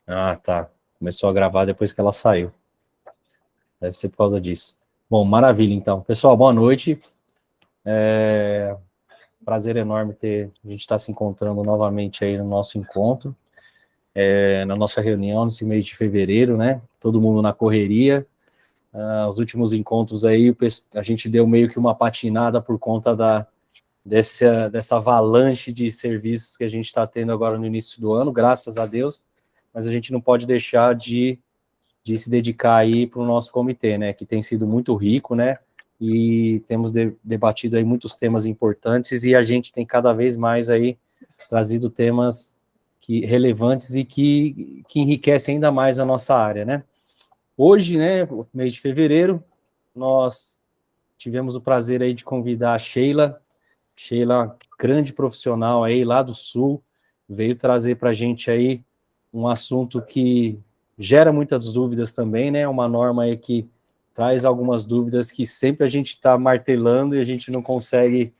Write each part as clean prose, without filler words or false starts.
Ah, tá. Começou a gravar depois que ela saiu. Deve ser por causa disso. Bom, maravilha, então. Pessoal, boa noite. Prazer enorme ter a gente estar se encontrando novamente aí no nosso encontro, na nossa reunião nesse mês de fevereiro, né? Todo mundo na correria. Os últimos encontros aí, a gente deu meio que uma patinada por conta dessa avalanche de serviços que a gente está tendo agora no início do ano, graças a Deus, mas a gente não pode deixar de se dedicar aí para o nosso comitê, né, que tem sido muito rico, né, e temos debatido aí muitos temas importantes e a gente tem cada vez mais aí trazido temas relevantes e que enriquecem ainda mais a nossa área, né. Hoje, né, mês de fevereiro, nós tivemos o prazer aí de convidar a Sheila, grande profissional aí lá do Sul, veio trazer para a gente aí um assunto que gera muitas dúvidas também, né? Uma norma aí que traz algumas dúvidas que sempre a gente está martelando e a gente não consegue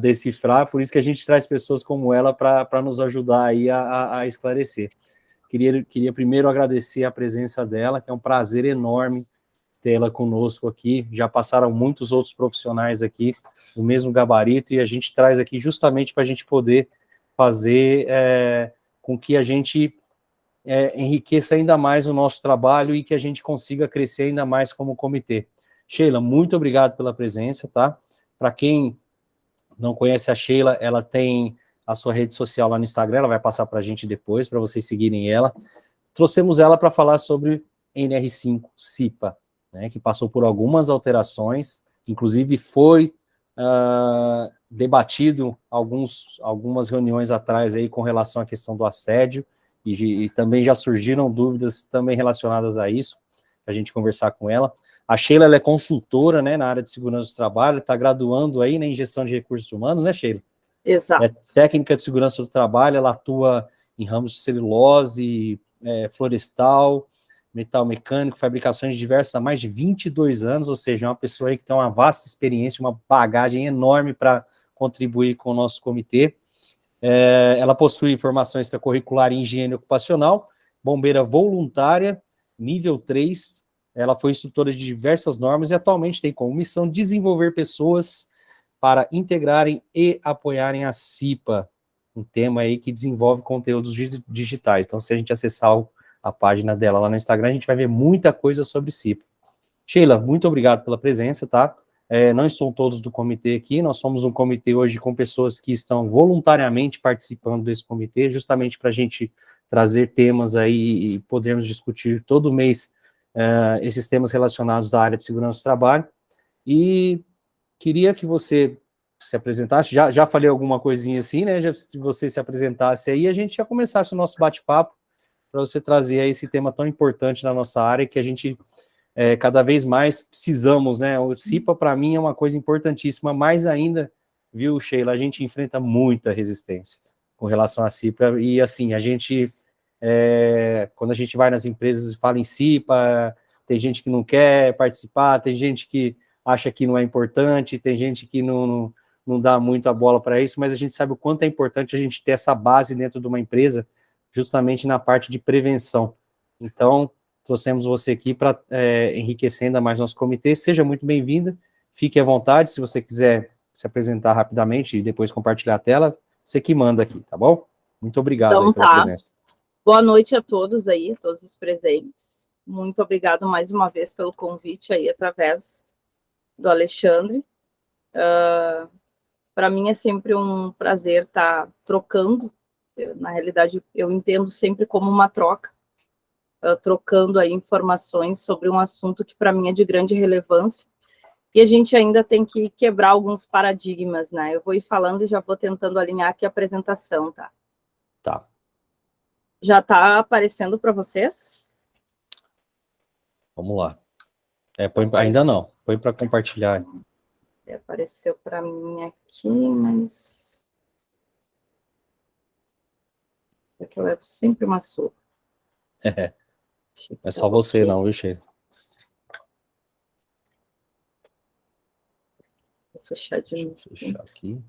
decifrar, por isso que a gente traz pessoas como ela para nos ajudar aí a esclarecer. Queria primeiro agradecer a presença dela, que é um prazer enorme tê-la conosco aqui. Já passaram muitos outros profissionais aqui, do mesmo gabarito, e a gente traz aqui justamente para a gente poder fazer com que a gente enriqueça ainda mais o nosso trabalho e que a gente consiga crescer ainda mais como comitê. Sheila, muito obrigado pela presença, tá? Para quem não conhece a Sheila, ela tem a sua rede social lá no Instagram, ela vai passar para a gente depois, para vocês seguirem ela. Trouxemos ela para falar sobre NR5, CIPA, né, que passou por algumas alterações, inclusive foi debatido algumas reuniões atrás aí com relação à questão do assédio, e também já surgiram dúvidas também relacionadas a isso, a gente conversar com ela. A Sheila, ela é consultora, né, na área de segurança do trabalho, está graduando aí, né, em gestão de recursos humanos, né, Sheila? É Exato. técnica de segurança do trabalho, ela atua em ramos de celulose, florestal, metal mecânico, fabricações diversas há mais de 22 anos, ou seja, é uma pessoa aí que tem uma vasta experiência, uma bagagem enorme para contribuir com o nosso comitê. Ela possui formação extracurricular em higiene ocupacional, bombeira voluntária, nível 3, ela foi instrutora de diversas normas e atualmente tem como missão desenvolver pessoas para integrarem e apoiarem a CIPA, um tema aí que desenvolve conteúdos digitais. Então, se a gente acessar a página dela lá no Instagram, a gente vai ver muita coisa sobre CIPA. Sheila, muito obrigado pela presença, tá? Não estão todos do comitê aqui, nós somos um comitê hoje com pessoas que estão voluntariamente participando desse comitê, justamente para a gente trazer temas aí e podermos discutir todo mês esses temas relacionados à área de segurança do trabalho. E queria que você se apresentasse, já falei alguma coisinha assim, né? Se você se apresentasse aí, a gente já começasse o nosso bate-papo para você trazer aí esse tema tão importante na nossa área que a gente cada vez mais precisamos, né? O CIPA, para mim, é uma coisa importantíssima, mais ainda, viu, Sheila? A gente enfrenta muita resistência com relação à CIPA, e assim, quando a gente vai nas empresas e fala em CIPA, tem gente que não quer participar, tem gente que acha que não é importante, tem gente que não dá muito a bola para isso, mas a gente sabe o quanto é importante a gente ter essa base dentro de uma empresa, justamente na parte de prevenção. Então, trouxemos você aqui para enriquecer ainda mais nosso comitê. Seja muito bem-vinda, fique à vontade, se você quiser se apresentar rapidamente e depois compartilhar a tela, você que manda aqui, tá bom? Muito obrigado aí Então pela tá. presença. Boa noite a todos aí, a todos os presentes. Muito obrigado mais uma vez pelo convite aí através do Alexandre. Para mim é sempre um prazer estar trocando. Na realidade, eu entendo sempre como uma troca, trocando aí informações sobre um assunto que para mim é de grande relevância. E a gente ainda tem que quebrar alguns paradigmas, né? Eu vou ir falando e já vou tentando alinhar aqui a apresentação, tá? Tá, Já está aparecendo para vocês? vamos lá. Ainda Apareceu, não, põe para compartilhar. apareceu para mim aqui, mas é que eu levo sempre uma surra. Achei que É só estava você ok. não, viu, Sheila? Vou fechar de Deixa eu novo. fechar aqui.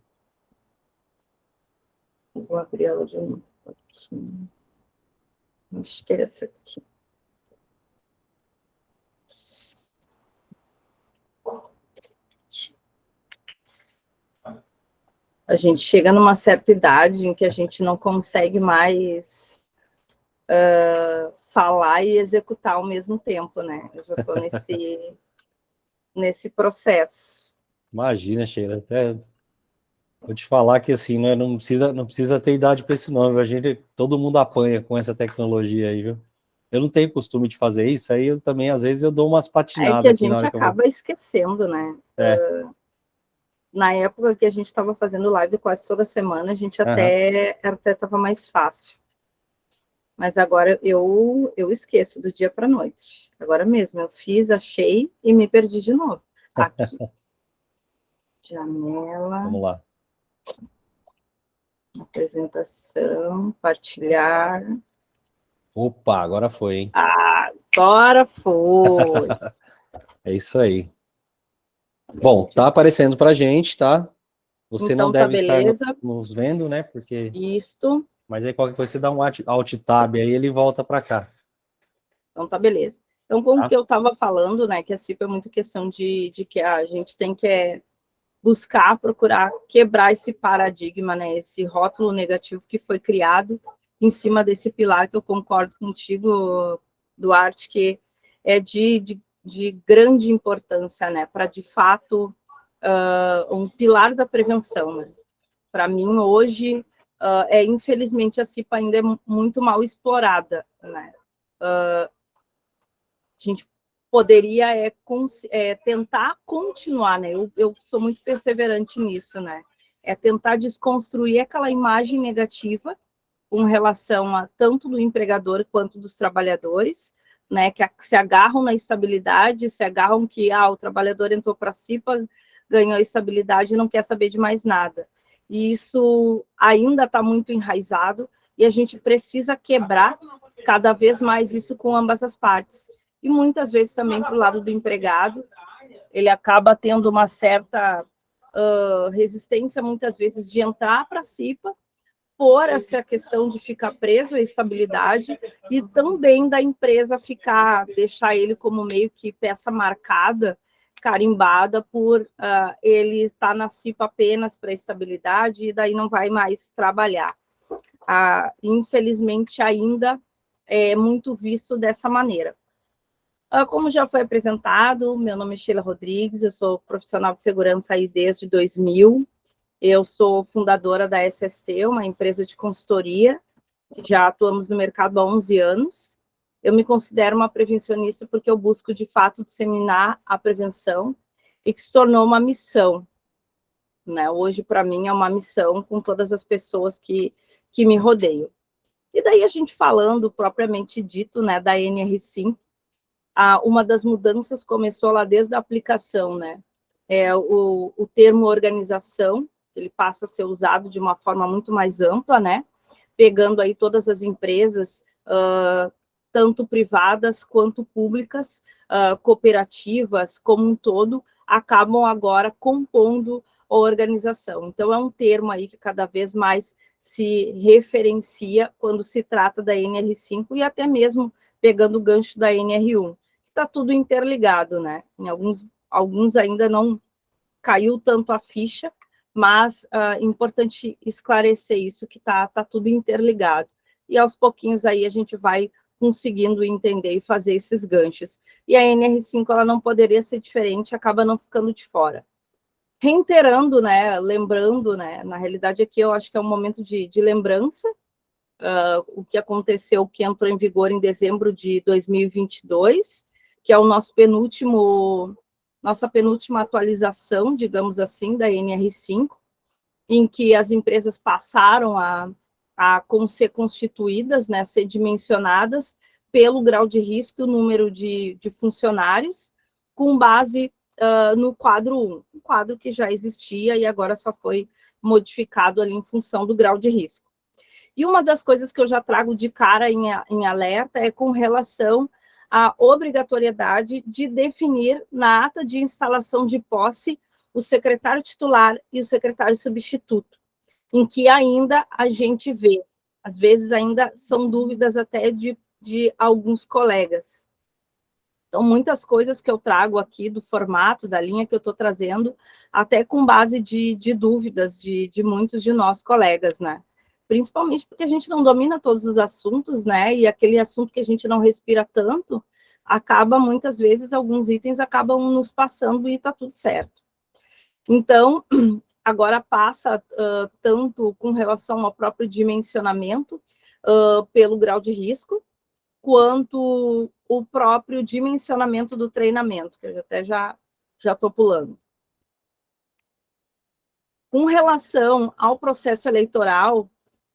Vou abrir ela de novo aqui. Acho que é essa aqui. A gente chega numa certa idade em que a gente não consegue mais falar e executar ao mesmo tempo, né? Eu já estou nesse processo. Imagina, Sheila, até vou te falar que assim, né, não precisa ter idade para isso não, todo mundo apanha com essa tecnologia aí, viu? Eu não tenho costume de fazer isso, aí eu também, às vezes, eu dou umas É que patinadas a aqui na gente hora que eu vou. acaba esquecendo, né? É, Na época que a gente estava fazendo live quase toda semana, a gente aham. até estava mais fácil. Mas agora eu esqueço do dia para noite. Agora mesmo, eu fiz, achei e me perdi de novo. Aqui. Janela, Vamos lá. apresentação, partilhar. Opa, agora foi, hein? Agora foi. É isso aí. Bom, tá aparecendo pra gente, tá? Você não Então tá deve estar beleza. nos vendo, né? Porque... Isto. Mas aí qualquer coisa você dá um alt tab aí ele volta para cá. Então tá beleza. Então, como Tá? que eu estava falando, né? Que a CIP é muito questão de que a gente tem que buscar, procurar quebrar esse paradigma, né? Esse rótulo negativo que foi criado em cima desse pilar que eu concordo contigo, Duarte, que é de grande importância, né? Para, de fato, um pilar da prevenção, né? Para mim, hoje, infelizmente, a CIPA ainda é muito mal explorada, né? A gente poderia tentar continuar, né? Eu sou muito perseverante nisso, né? É tentar desconstruir aquela imagem negativa com relação a tanto do empregador quanto dos trabalhadores, né? Que se agarram na estabilidade, se agarram que o trabalhador entrou para a CIPA, ganhou estabilidade e não quer saber de mais nada. E isso ainda está muito enraizado e a gente precisa quebrar cada vez mais isso com ambas as partes. E muitas vezes também para o lado do empregado, ele acaba tendo uma certa resistência, muitas vezes, de entrar para a CIPA, por essa questão de ficar preso à estabilidade e também da empresa deixar ele como meio que peça marcada, carimbada por ele estar na CIPA apenas para estabilidade e daí não vai mais trabalhar. Infelizmente, ainda é muito visto dessa maneira. Como já foi apresentado, meu nome é Sheila Rodrigues, eu sou profissional de segurança aí desde 2000. Eu sou fundadora da SST, uma empresa de consultoria, que já atuamos no mercado há 11 anos. Eu me considero uma prevencionista porque eu busco, de fato, disseminar a prevenção e que se tornou uma missão, né? Hoje, para mim, é uma missão com todas as pessoas que me rodeiam. E daí, a gente falando propriamente dito, né, da NR5, uma das mudanças começou lá desde a aplicação, né? O termo organização, ele passa a ser usado de uma forma muito mais ampla, né? Pegando aí todas as empresas, tanto privadas quanto públicas, cooperativas, como um todo, acabam agora compondo a organização. Então, é um termo aí que cada vez mais se referencia quando se trata da NR5 e até mesmo pegando o gancho da NR1. Está tudo interligado, né? Em alguns ainda não caiu tanto a ficha, mas é importante esclarecer isso, que tá tudo interligado. E aos pouquinhos aí a gente vai conseguindo entender e fazer esses ganchos. E a NR5, ela não poderia ser diferente, acaba não ficando de fora. Reiterando, né, lembrando, né, na realidade aqui eu acho que é um momento de lembrança, o que aconteceu, que entrou em vigor em dezembro de 2022, que é o nossa penúltima atualização, digamos assim, da NR5, em que as empresas passaram a ser constituídas, né, ser dimensionadas pelo grau de risco e o número de funcionários, com base no quadro 1, um quadro que já existia e agora só foi modificado ali em função do grau de risco. E uma das coisas que eu já trago de cara em alerta é com relação à obrigatoriedade de definir na ata de instalação de posse o secretário titular e o secretário substituto, em que ainda a gente vê, às vezes ainda são dúvidas até de de alguns colegas. Então, muitas coisas que eu trago aqui do formato, da linha que eu estou trazendo, até com base de dúvidas de muitos de nós colegas, né? Principalmente porque a gente não domina todos os assuntos, né? E aquele assunto que a gente não respira tanto, acaba, muitas vezes, alguns itens acabam nos passando e está tudo certo. Então, agora passa tanto com relação ao próprio dimensionamento, pelo grau de risco, quanto o próprio dimensionamento do treinamento, que eu até já estou pulando. Com relação ao processo eleitoral,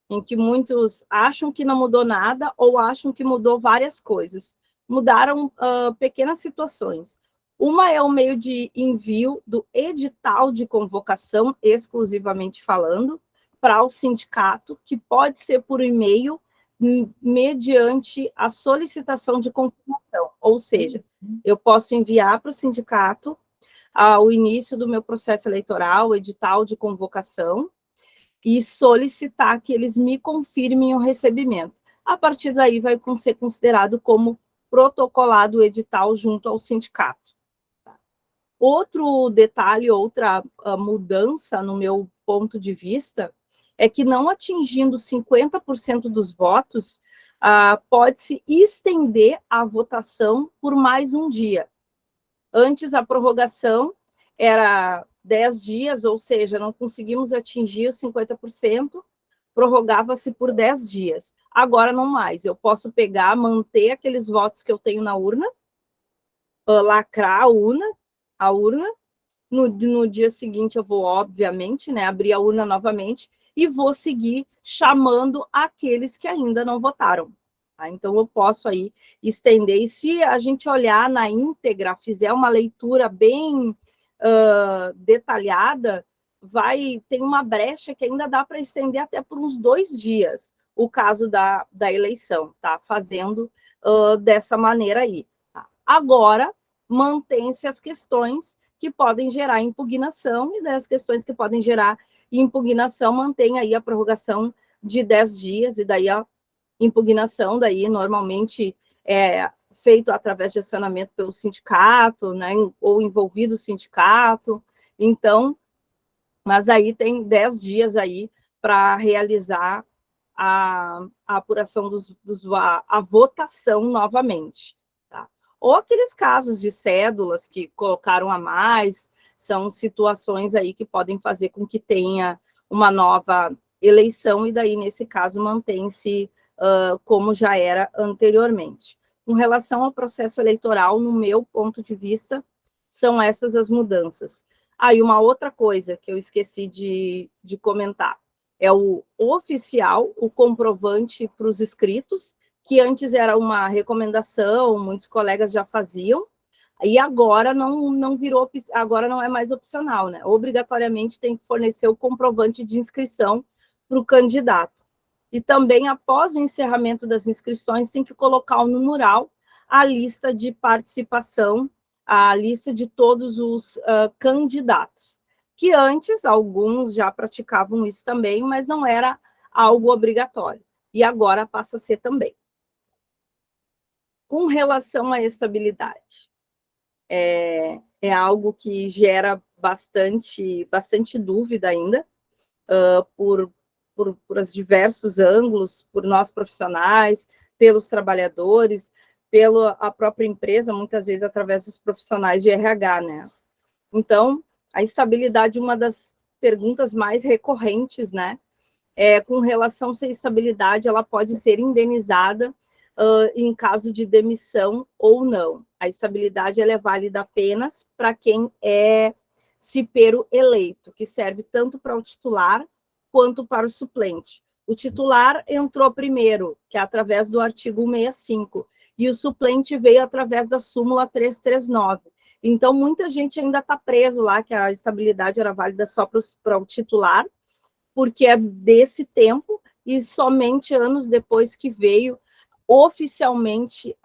em que muitos acham que não mudou nada ou acham que mudou várias coisas. Mudaram pequenas situações. Uma é o meio de envio do edital de convocação, exclusivamente falando, para o sindicato, que pode ser por e-mail, mediante a solicitação de confirmação. Ou seja, eu posso enviar para o sindicato ao início do meu processo eleitoral, o edital de convocação, e solicitar que eles me confirmem o recebimento. A partir daí, vai ser considerado como protocolado o edital junto ao sindicato. Outro detalhe, outra mudança, no meu ponto de vista, é que não atingindo 50% dos votos, pode-se estender a votação por mais um dia. Antes, a prorrogação era 10 dias, ou seja, não conseguimos atingir os 50%, prorrogava-se por 10 dias. Agora, não mais. Eu posso pegar, manter aqueles votos que eu tenho na urna, lacrar a urna. No dia seguinte, eu vou, obviamente, né, abrir a urna novamente e vou seguir chamando aqueles que ainda não votaram. Tá? Então, eu posso aí estender. E se a gente olhar na íntegra, fizer uma leitura bem detalhada, tem uma brecha que ainda dá para estender até por uns 2 dias, o caso da eleição, tá? Fazendo dessa maneira aí. Tá? Agora, mantém-se as questões que podem gerar impugnação, e das questões que podem gerar impugnação, mantém aí a prorrogação de 10 dias, e daí a impugnação, daí normalmente é feito através de acionamento pelo sindicato, né, ou envolvido o sindicato. Então, mas aí tem 10 dias aí para realizar a apuração a votação novamente. Tá? Ou aqueles casos de cédulas que colocaram a mais, são situações aí que podem fazer com que tenha uma nova eleição, e daí, nesse caso, mantém-se como já era anteriormente. Com relação ao processo eleitoral, no meu ponto de vista, são essas as mudanças. E uma outra coisa que eu esqueci de comentar, é o oficial, o comprovante para os inscritos, que antes era uma recomendação, muitos colegas já faziam, e agora não virou, agora não é mais opcional, né? Obrigatoriamente tem que fornecer o comprovante de inscrição para o candidato. E também, após o encerramento das inscrições, tem que colocar no mural a lista de participação, a lista de todos os candidatos, que antes alguns já praticavam isso também, mas não era algo obrigatório, e agora passa a ser também. Com relação à estabilidade, é algo que gera bastante dúvida ainda, por os diversos ângulos, por nós profissionais, pelos trabalhadores, pela própria empresa, muitas vezes através dos profissionais de RH, né? Então, a estabilidade, uma das perguntas mais recorrentes, né? Com relação se a estabilidade ela pode ser indenizada em caso de demissão ou não. A estabilidade ela é válida apenas para quem é cipero eleito, que serve tanto para o titular quanto para o suplente. O titular entrou primeiro, que é através do artigo 165, e o suplente veio através da súmula 339. Então, muita gente ainda está preso lá, que a estabilidade era válida só para o titular, porque é desse tempo, e somente anos depois que veio oficialmente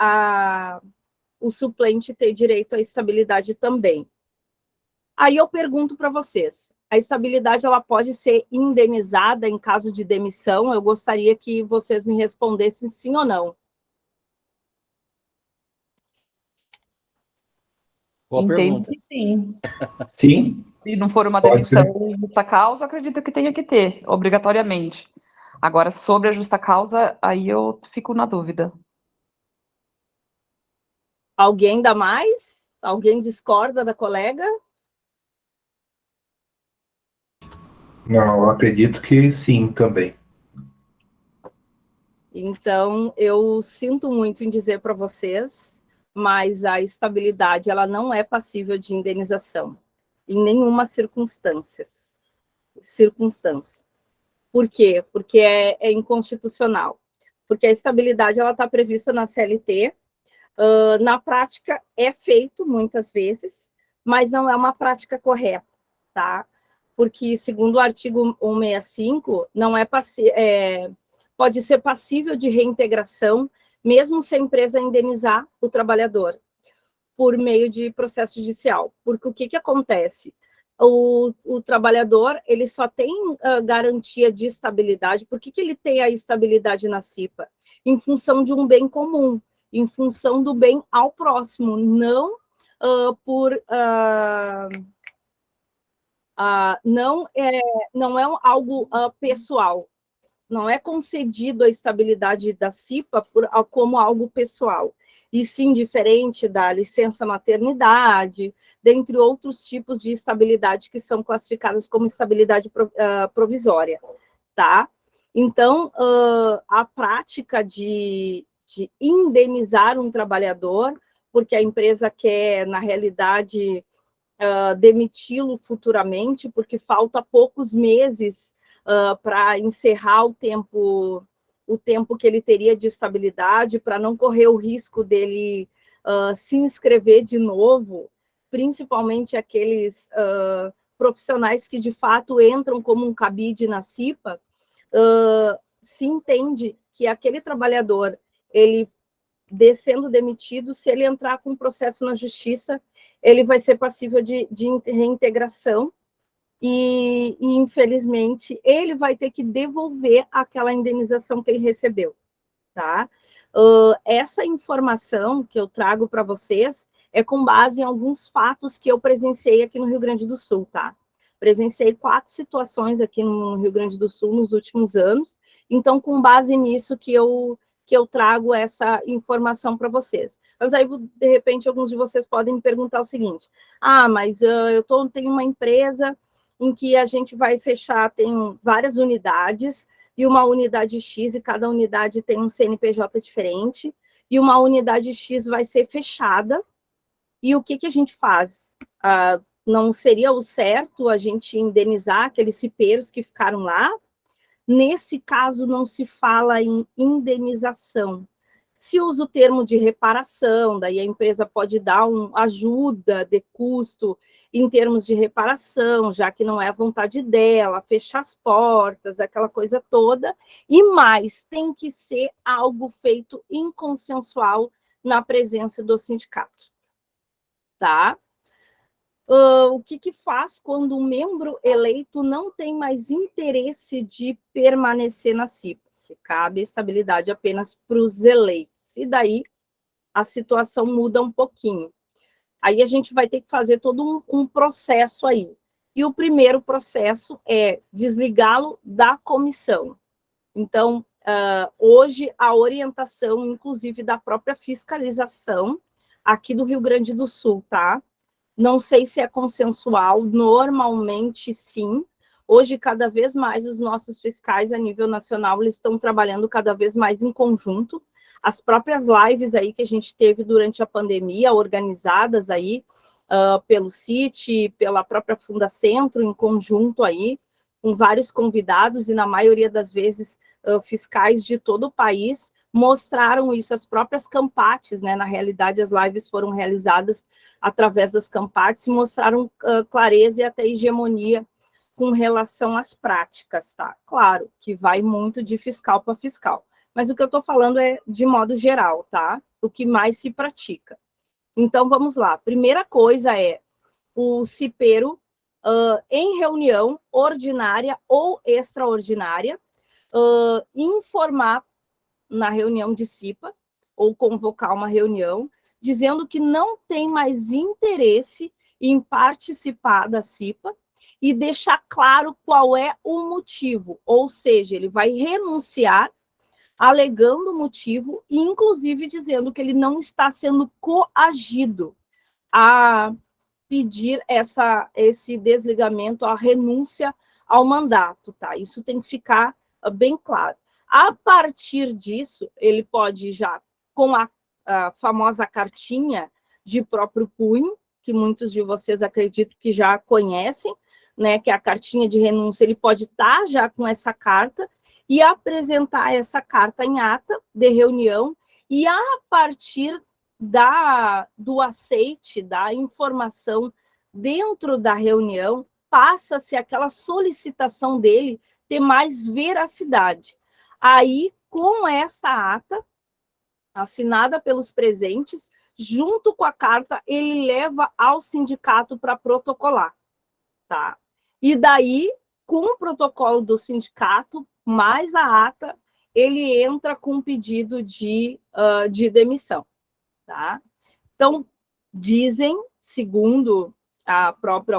o suplente ter direito à estabilidade também. Aí eu pergunto para vocês, a estabilidade ela pode ser indenizada em caso de demissão? Eu gostaria que vocês me respondessem sim ou não. Boa Entendo pergunta. que sim. Sim, Se não for uma pode demissão ser. justa causa, acredito que tenha que ter, obrigatoriamente. Agora, sobre a justa causa, aí eu fico na dúvida. Alguém dá mais? Alguém discorda da colega? Não, eu acredito que sim também. Então, eu sinto muito em dizer para vocês, mas a estabilidade ela não é passível de indenização, em nenhuma circunstância. Por quê? Porque é inconstitucional. Porque a estabilidade ela está prevista na CLT, na prática é feito muitas vezes, mas não é uma prática correta, tá? Porque, segundo o artigo 165, não pode ser passível de reintegração, mesmo se a empresa indenizar o trabalhador por meio de processo judicial. Porque o que acontece? O trabalhador ele só tem garantia de estabilidade. Por que ele tem a estabilidade na CIPA? Em função de um bem comum, em função do bem ao próximo, não não é algo pessoal. Não é concedido a estabilidade da CIPA como algo pessoal, e sim diferente da licença maternidade, dentre outros tipos de estabilidade que são classificadas como estabilidade provisória, tá? Então, a prática de indenizar um trabalhador, porque a empresa quer, na realidade, demiti-lo futuramente, porque falta poucos meses para encerrar o tempo que ele teria de estabilidade, para não correr o risco dele se inscrever de novo, principalmente aqueles profissionais que de fato entram como um cabide na CIPA, se entende que aquele trabalhador, ele sendo demitido, se ele entrar com um processo na justiça, ele vai ser passível de reintegração e, infelizmente, ele vai ter que devolver aquela indenização que ele recebeu, tá? Essa informação que eu trago para vocês é com base em alguns fatos que eu presenciei aqui no Rio Grande do Sul, tá? Presenciei 4 situações aqui no Rio Grande do Sul nos últimos anos, então, com base nisso que eu trago essa informação para vocês. Mas aí, de repente, alguns de vocês podem me perguntar o seguinte: mas tenho uma empresa em que a gente vai fechar, tem várias unidades, e uma unidade X, e cada unidade tem um CNPJ diferente, e uma unidade X vai ser fechada, e o que a gente faz? Não seria o certo a gente indenizar aqueles cipeiros que ficaram lá? Nesse caso, não se fala em indenização. Se usa o termo de reparação, daí a empresa pode dar uma ajuda de custo em termos de reparação, já que não é a vontade dela, fechar as portas, aquela coisa toda, e mais, tem que ser algo feito inconsensual na presença do sindicato, tá? O que faz quando um membro eleito não tem mais interesse de permanecer na CIPA? Que cabe estabilidade apenas para os eleitos. E daí a situação muda um pouquinho. Aí a gente vai ter que fazer todo um processo aí. E o primeiro processo é desligá-lo da comissão. Então, hoje, a orientação, inclusive da própria fiscalização aqui do Rio Grande do Sul, tá? Não sei se é consensual, normalmente sim. Hoje, cada vez mais, os nossos fiscais a nível nacional, eles estão trabalhando cada vez mais em conjunto. As próprias lives aí que a gente teve durante a pandemia, organizadas aí pelo CIT, pela própria Fundacentro, em conjunto aí, com vários convidados, e na maioria das vezes fiscais de todo o país, mostraram isso, as próprias Campates, né? Na realidade, as lives foram realizadas através das Campates, e mostraram clareza e até hegemonia com relação às práticas, tá? Claro que vai muito de fiscal para fiscal, mas o que eu estou falando é de modo geral, tá? O que mais se pratica. Então, vamos lá. Primeira coisa é o cipeiro, em reunião ordinária ou extraordinária, informar na reunião de CIPA, ou convocar uma reunião, dizendo que não tem mais interesse em participar da CIPA e deixar claro qual é o motivo, ou seja, ele vai renunciar alegando o motivo e, inclusive, dizendo que ele não está sendo coagido a pedir esse desligamento, a renúncia ao mandato, tá? Isso tem que ficar bem claro. A partir disso, ele pode já, com a famosa cartinha de próprio punho, que muitos de vocês acredito que já conhecem, né, que é a cartinha de renúncia, ele pode estar já com essa carta e apresentar essa carta em ata de reunião, e a partir do aceite, da informação dentro da reunião, passa-se aquela solicitação dele ter mais veracidade. Aí, com essa ata, assinada pelos presentes, junto com a carta, ele leva ao sindicato para protocolar, tá? E daí, com o protocolo do sindicato, mais a ata, ele entra com um pedido de demissão, tá? Então, dizem, segundo a própria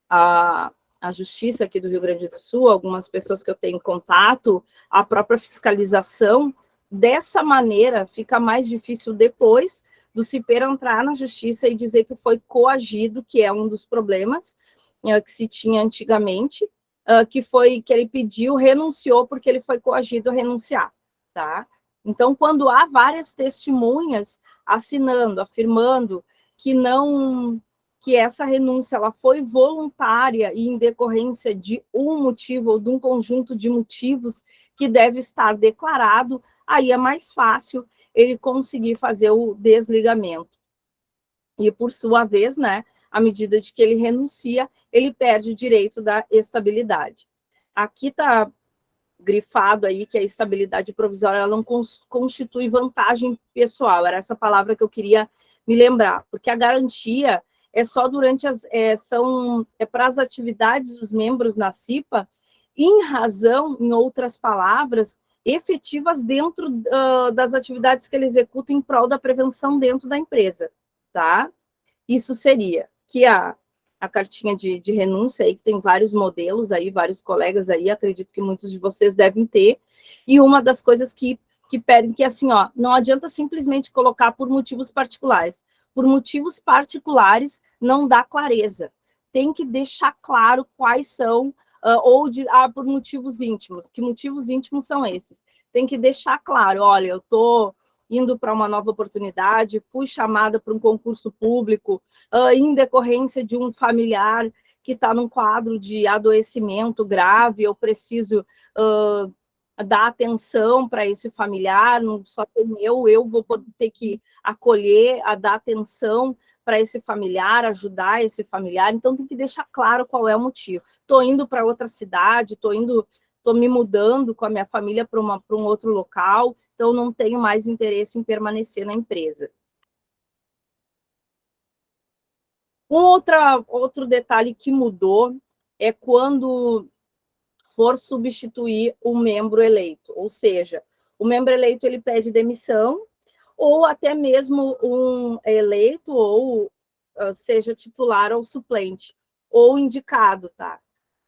a Justiça aqui do Rio Grande do Sul, algumas pessoas que eu tenho contato, a própria fiscalização, dessa maneira fica mais difícil depois do CIPER entrar na Justiça e dizer que foi coagido, que é um dos problemas que se tinha antigamente, que ele pediu, renunciou porque ele foi coagido a renunciar, tá? Então, quando há várias testemunhas assinando, afirmando que essa renúncia ela foi voluntária e em decorrência de um motivo ou de um conjunto de motivos que deve estar declarado, aí é mais fácil ele conseguir fazer o desligamento. E, por sua vez, né, à medida de que ele renuncia, ele perde o direito da estabilidade. Aqui está grifado aí que a estabilidade provisória ela não constitui vantagem pessoal, era essa palavra que eu queria me lembrar, porque a garantia é só durante para as atividades dos membros na CIPA, em razão, em outras palavras, efetivas dentro das atividades que ele executa em prol da prevenção dentro da empresa, tá? Isso seria que a cartinha de renúncia aí, que tem vários modelos aí, vários colegas aí, acredito que muitos de vocês devem ter, e uma das coisas que pedem que, assim, ó, não adianta simplesmente colocar por motivos particulares. Por motivos particulares, não dá clareza. Tem que deixar claro quais são, por motivos íntimos. Que motivos íntimos são esses? Tem que deixar claro, olha, eu estou indo para uma nova oportunidade, fui chamada para um concurso público, em decorrência de um familiar que está num quadro de adoecimento grave, eu preciso dar atenção para esse familiar, não só tem eu vou ter que acolher, dar atenção para esse familiar, ajudar esse familiar, então tem que deixar claro qual é o motivo. Estou indo para outra cidade, estou me mudando com a minha família para um outro local, então não tenho mais interesse em permanecer na empresa. Outro detalhe que mudou é quando for substituir um membro eleito, ou seja, o membro eleito ele pede demissão, ou até mesmo um eleito, ou seja titular ou suplente, ou indicado, tá?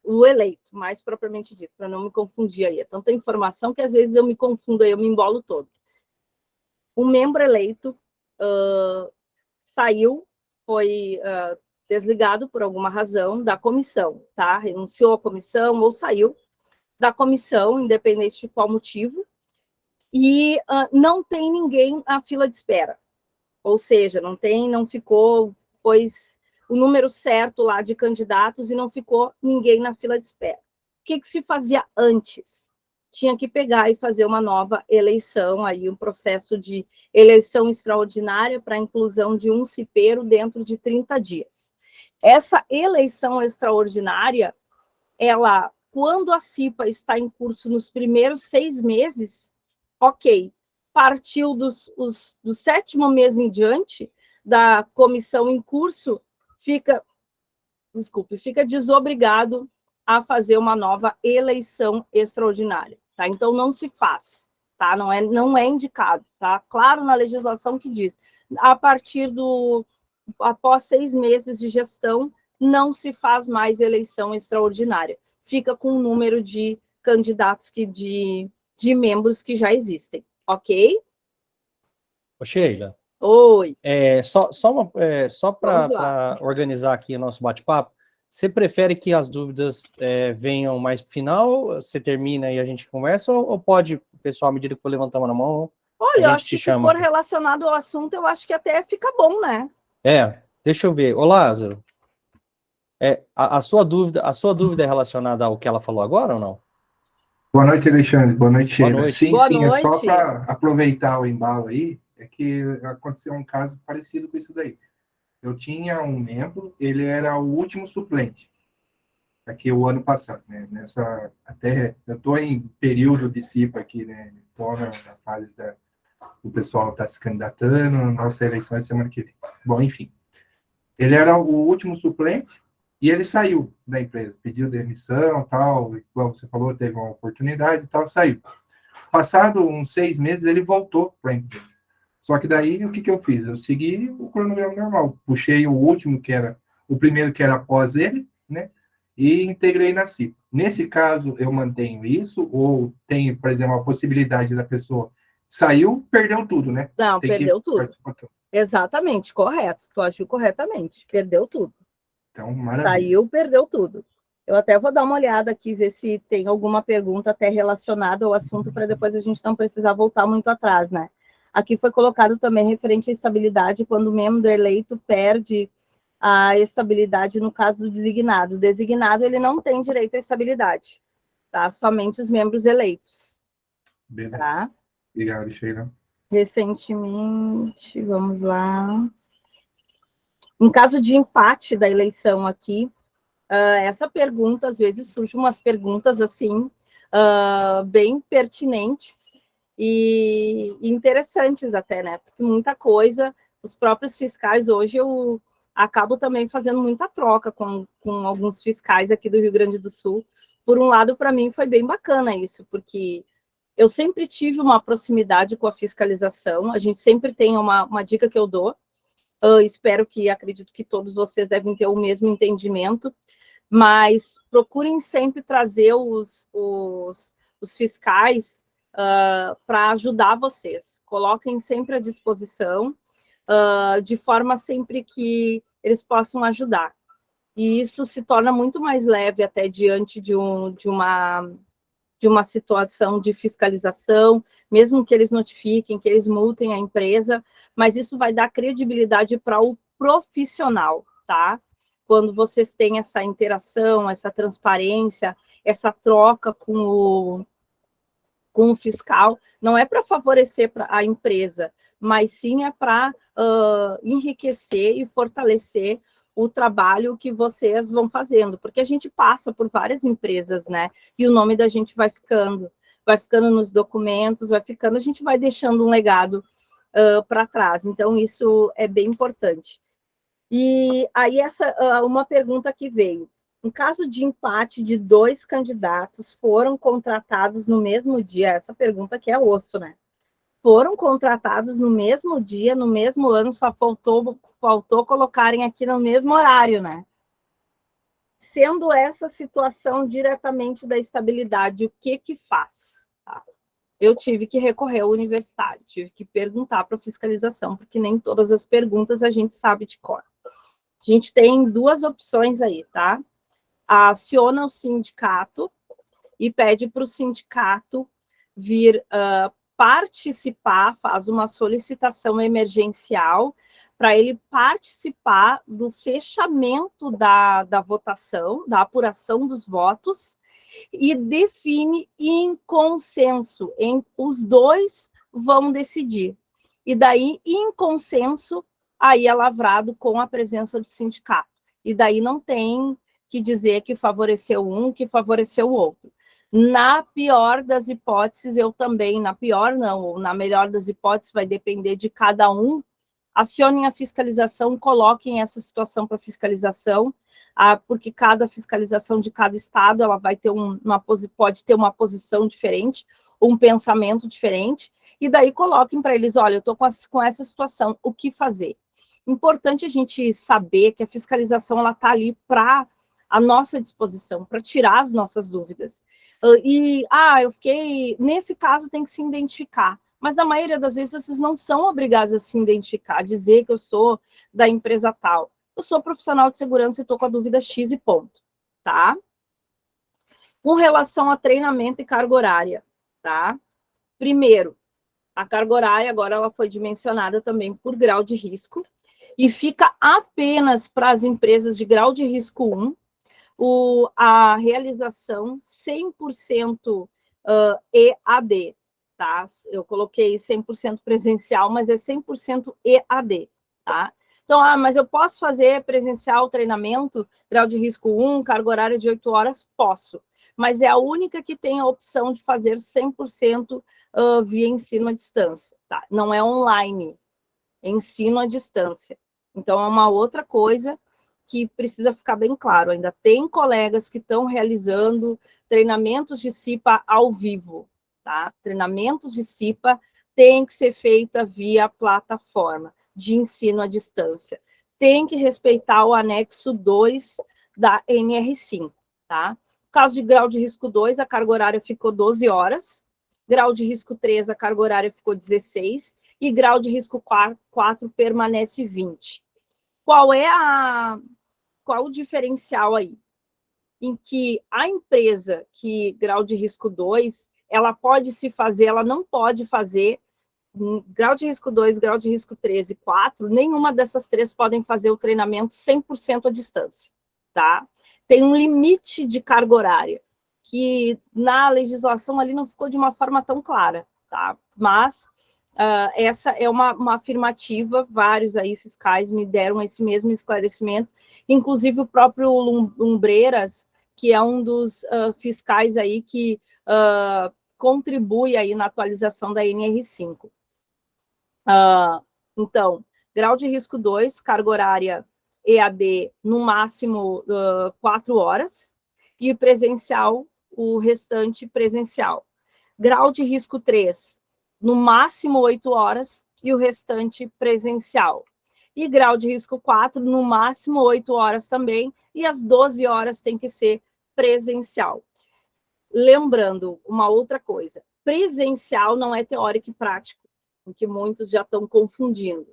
O eleito, mais propriamente dito, para não me confundir aí. É tanta informação que às vezes eu me confundo aí, eu me embolo todo. O membro eleito saiu, foi desligado por alguma razão da comissão, tá? Renunciou à comissão ou saiu da comissão, independente de qual motivo, e não tem ninguém na fila de espera. Ou seja, não ficou, foi o número certo lá de candidatos e não ficou ninguém na fila de espera. O que se fazia antes? Tinha que pegar e fazer uma nova eleição, aí um processo de eleição extraordinária para a inclusão de um cipeiro dentro de 30 dias. Essa eleição extraordinária, ela, quando a CIPA está em curso nos primeiros 6 meses, ok, partiu do 7º mês em diante, da comissão em curso, fica desobrigado a fazer uma nova eleição extraordinária, tá? Então, não se faz, tá? Não é indicado, tá? Claro, na legislação que diz, após 6 meses de gestão, não se faz mais eleição extraordinária. Fica com o número de candidatos de membros que já existem, ok? Ô, Sheila, Oi. só para organizar aqui o nosso bate-papo, você prefere que as dúvidas venham mais pro final, você termina e a gente conversa, ou pode, o pessoal, à medida que for levantando a mão, olha, eu acho que se for relacionado ao assunto, eu acho que até fica bom, né? Deixa eu ver. Ô, Lázaro, a sua dúvida é relacionada ao que ela falou agora ou não? Boa noite, Alexandre. Boa noite, Sheila. Boa noite. Sim, Boa sim, noite. é só para aproveitar o embalo aí, é que aconteceu um caso parecido com isso daí. Eu tinha um membro, ele era o último suplente, aqui o ano passado, né? Eu estou em período de CIPA aqui, né? Estou na fase o pessoal está se candidatando, nossa eleição é semana que vem. Bom, enfim. Ele era o último suplente e ele saiu da empresa, pediu demissão, tal, igual você falou, teve uma oportunidade e tal, saiu. Passado uns 6 meses, ele voltou para a empresa. Só que daí, o que eu fiz? Eu segui o cronograma normal. Puxei o último, o primeiro que era após ele, né? E integrei na CIPA. Nesse caso, eu mantenho isso, ou tem, por exemplo, a possibilidade da pessoa saiu, perdeu tudo, né? Não, perdeu tudo. Exatamente, correto. Tu agiu corretamente. Perdeu tudo. Então, maravilha. Saiu, perdeu tudo. Eu até vou dar uma olhada aqui, ver se tem alguma pergunta até relacionada ao assunto, para depois a gente não precisar voltar muito atrás, né? Aqui foi colocado também referente à estabilidade, quando o membro eleito perde a estabilidade no caso do designado. O designado, ele não tem direito à estabilidade, tá? Somente os membros eleitos. Beleza. Tá? Obrigado, Sheila. Recentemente, vamos lá. Em caso de empate da eleição aqui, essa pergunta, às vezes, surgem umas perguntas, assim, bem pertinentes e interessantes até, né? Porque muita coisa, os próprios fiscais, hoje eu acabo também fazendo muita troca com alguns fiscais aqui do Rio Grande do Sul. Por um lado, para mim, foi bem bacana isso, porque eu sempre tive uma proximidade com a fiscalização, a gente sempre tem uma dica que eu dou, acredito que todos vocês devem ter o mesmo entendimento, mas procurem sempre trazer os fiscais para ajudar vocês. Coloquem sempre à disposição, de forma sempre que eles possam ajudar. E isso se torna muito mais leve até diante de uma situação de fiscalização, mesmo que eles notifiquem, que eles multem a empresa, mas isso vai dar credibilidade para o profissional, tá? Quando vocês têm essa interação, essa transparência, essa troca com o fiscal, não é para favorecer a empresa, mas sim é para enriquecer e fortalecer o trabalho que vocês vão fazendo, porque a gente passa por várias empresas, né? E o nome da gente vai ficando nos documentos, a gente vai deixando um legado para trás. Então, isso é bem importante. E aí, uma pergunta que veio. Em caso de empate de 2 candidatos foram contratados no mesmo dia, essa pergunta aqui é osso, né? Foram contratados no mesmo dia, no mesmo ano, só faltou colocarem aqui no mesmo horário, né? Sendo essa situação diretamente da estabilidade, o que faz? Tá? Eu tive que recorrer ao universitário, tive que perguntar para a fiscalização, porque nem todas as perguntas a gente sabe de cor. A gente tem 2 opções aí, tá? Aciona o sindicato e pede para o sindicato vir participar, faz uma solicitação emergencial para ele participar do fechamento da votação, da apuração dos votos, e define em consenso, os 2 vão decidir. E daí, em consenso, aí é lavrado com a presença do sindicato. E daí não tem que dizer que favoreceu um, que favoreceu o outro. Na pior das hipóteses, eu também, na pior não, ou na melhor das hipóteses, vai depender de cada um, acionem a fiscalização, coloquem essa situação para fiscalização, porque cada fiscalização de cada estado, ela vai ter pode ter uma posição diferente, um pensamento diferente, e daí coloquem para eles, olha, eu estou com essa situação, o que fazer? Importante a gente saber que a fiscalização ela está ali para a nossa disposição, para tirar as nossas dúvidas. Eu fiquei... Nesse caso, tem que se identificar. Mas, na maioria das vezes, vocês não são obrigados a se identificar, dizer que eu sou da empresa tal. Eu sou profissional de segurança e estou com a dúvida X e ponto, tá? Com relação a treinamento e carga horária, tá? Primeiro, a carga horária, agora ela foi dimensionada também por grau de risco, e fica apenas para as empresas de grau de risco 1, a realização 100% EAD, tá? Eu coloquei 100% presencial, mas é 100% EAD, tá? Então, mas eu posso fazer presencial treinamento, grau de risco 1, carga horária de 8 horas? Posso, mas é a única que tem a opção de fazer 100% via ensino à distância, tá? Não é online, é ensino à distância. Então, é uma outra coisa que precisa ficar bem claro. Ainda tem colegas que estão realizando treinamentos de CIPA ao vivo, tá? Treinamentos de CIPA tem que ser feita via plataforma de ensino à distância. Tem que respeitar o anexo 2 da NR5, tá? No caso de grau de risco 2, a carga horária ficou 12 horas, grau de risco 3, a carga horária ficou 16, e grau de risco 4 permanece 20. Qual o diferencial aí? Em que a empresa que grau de risco 2, ela pode se fazer, ela não pode fazer grau de risco 2, grau de risco 3 e 4, nenhuma dessas três podem fazer o treinamento 100% à distância, tá? Tem um limite de carga horária, que na legislação ali não ficou de uma forma tão clara, tá? Mas essa é uma afirmativa, vários aí fiscais me deram esse mesmo esclarecimento, inclusive o próprio Lumbreiras, que é um dos fiscais aí que contribui aí na atualização da NR5. Então, grau de risco 2, carga horária EAD no máximo 4 horas, e presencial, o restante presencial. Grau de risco 3, no máximo 8 horas, e o restante presencial. E grau de risco 4, no máximo 8 horas também, e as 12 horas tem que ser presencial. Lembrando, uma outra coisa, presencial não é teórico e prático, porque muitos já estão confundindo,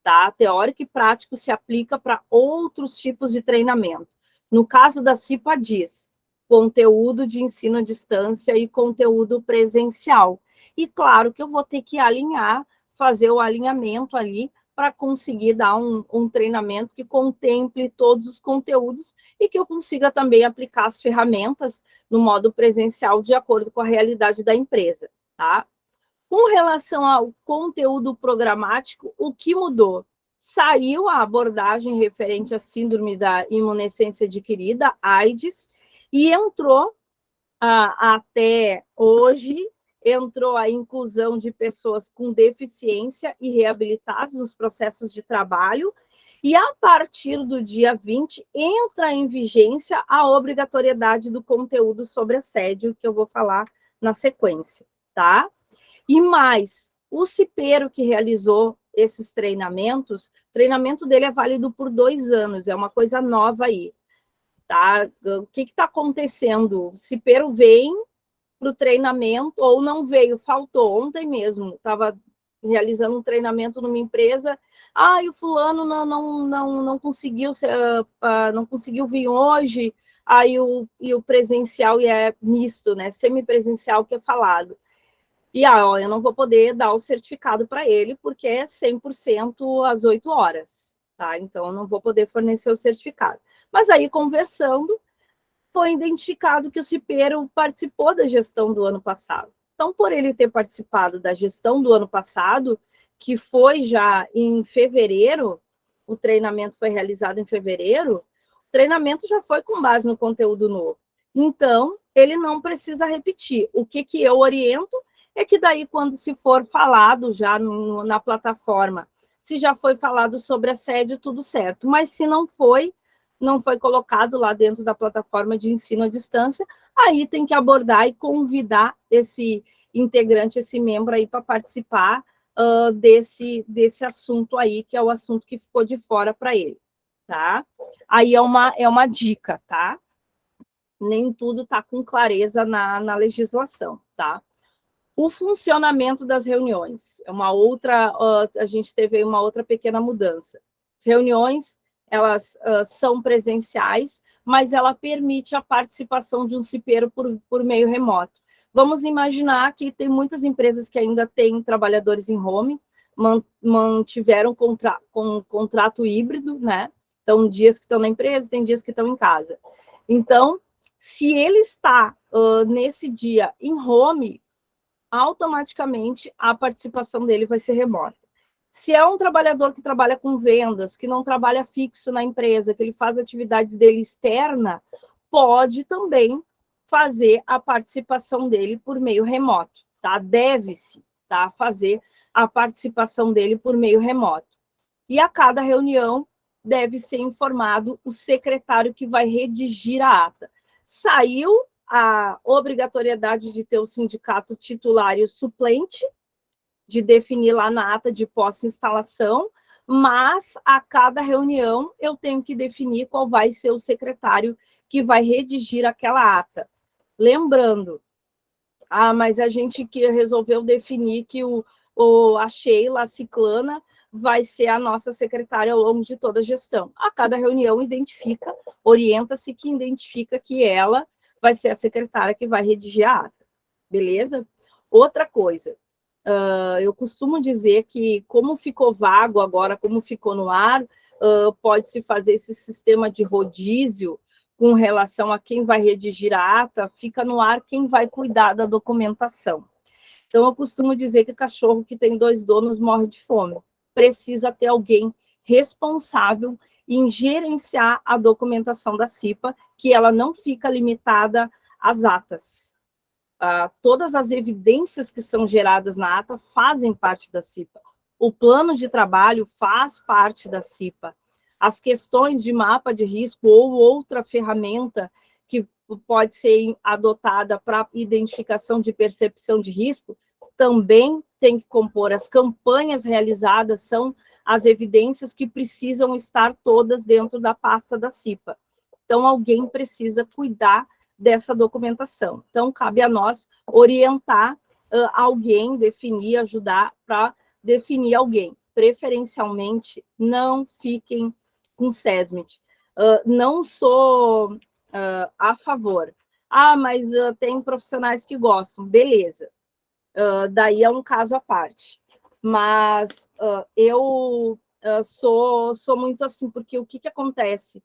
tá? Teórico e prático se aplica para outros tipos de treinamento. No caso da CIPA diz, conteúdo de ensino à distância e conteúdo presencial. E claro que eu vou ter que alinhar, fazer o alinhamento ali para conseguir dar um treinamento que contemple todos os conteúdos e que eu consiga também aplicar as ferramentas no modo presencial de acordo com a realidade da empresa, tá? Com relação ao conteúdo programático, o que mudou? Saiu a abordagem referente à síndrome da imunescência adquirida, AIDS, e entrou, até hoje, entrou a inclusão de pessoas com deficiência e reabilitados nos processos de trabalho, e a partir do dia 20, entra em vigência a obrigatoriedade do conteúdo sobre assédio, que eu vou falar na sequência, tá? E mais, o cipeiro que realizou esses treinamentos, o treinamento dele é válido por 2 anos, é uma coisa nova aí, tá? O que está acontecendo? O cipeiro vem para o treinamento, ou não veio, faltou, ontem mesmo, estava realizando um treinamento numa empresa, e o fulano não conseguiu, não conseguiu vir hoje, e o presencial é misto, né, semipresencial que é falado. E, eu não vou poder dar o certificado para ele, porque é 100% às 8 horas, tá? Então, eu não vou poder fornecer o certificado. Mas aí, conversando, foi identificado que o cipeiro participou da gestão do ano passado. Então, por ele ter participado da gestão do ano passado, que foi já em fevereiro, o treinamento foi realizado em fevereiro, o treinamento já foi com base no conteúdo novo. Então, ele não precisa repetir. O que eu oriento é que daí, quando se for falado já na plataforma, se já foi falado sobre assédio, tudo certo. Mas se não foi colocado lá dentro da plataforma de ensino à distância, aí tem que abordar e convidar esse integrante, esse membro aí para participar desse assunto aí, que é o assunto que ficou de fora para ele, tá? Aí é uma dica, tá? Nem tudo está com clareza na legislação, tá? O funcionamento das reuniões é uma outra, a gente teve uma outra pequena mudança. As reuniões, elas são presenciais, mas ela permite a participação de um cipeiro por meio remoto. Vamos imaginar que tem muitas empresas que ainda têm trabalhadores em home, mantiveram contrato híbrido, né? Então, dias que estão na empresa, tem dias que estão em casa. Então, se ele está nesse dia em home, automaticamente a participação dele vai ser remota. Se é um trabalhador que trabalha com vendas, que não trabalha fixo na empresa, que ele faz atividades dele externa, pode também fazer a participação dele por meio remoto, tá? Deve-se, tá? Fazer a participação dele por meio remoto. E a cada reunião deve ser informado o secretário que vai redigir a ata. Saiu a obrigatoriedade de ter o sindicato titular e o suplente, de definir lá na ata de posse e instalação, mas a cada reunião eu tenho que definir qual vai ser o secretário que vai redigir aquela ata. Lembrando, mas a gente que resolveu definir que a Sheila, a ciclana, vai ser a nossa secretária ao longo de toda a gestão. A cada reunião identifica, orienta-se que identifica que ela vai ser a secretária que vai redigir a ata, beleza? Outra coisa, eu costumo dizer que, como ficou vago agora, como ficou no ar, pode-se fazer esse sistema de rodízio com relação a quem vai redigir a ata, fica no ar quem vai cuidar da documentação. Então, eu costumo dizer que cachorro que tem 2 donos morre de fome. Precisa ter alguém responsável em gerenciar a documentação da CIPA, que ela não fica limitada às atas. Todas as evidências que são geradas na ata fazem parte da CIPA. O plano de trabalho faz parte da CIPA. As questões de mapa de risco ou outra ferramenta que pode ser adotada para identificação de percepção de risco, também tem que compor. As campanhas realizadas são as evidências que precisam estar todas dentro da pasta da CIPA. Então, alguém precisa cuidar dessa documentação. Então, cabe a nós orientar alguém, definir, ajudar para definir alguém. Preferencialmente, não fiquem com SESMIT. Não sou a favor. Mas tem profissionais que gostam. Beleza. Daí é um caso à parte. Mas eu sou muito assim, porque o que acontece?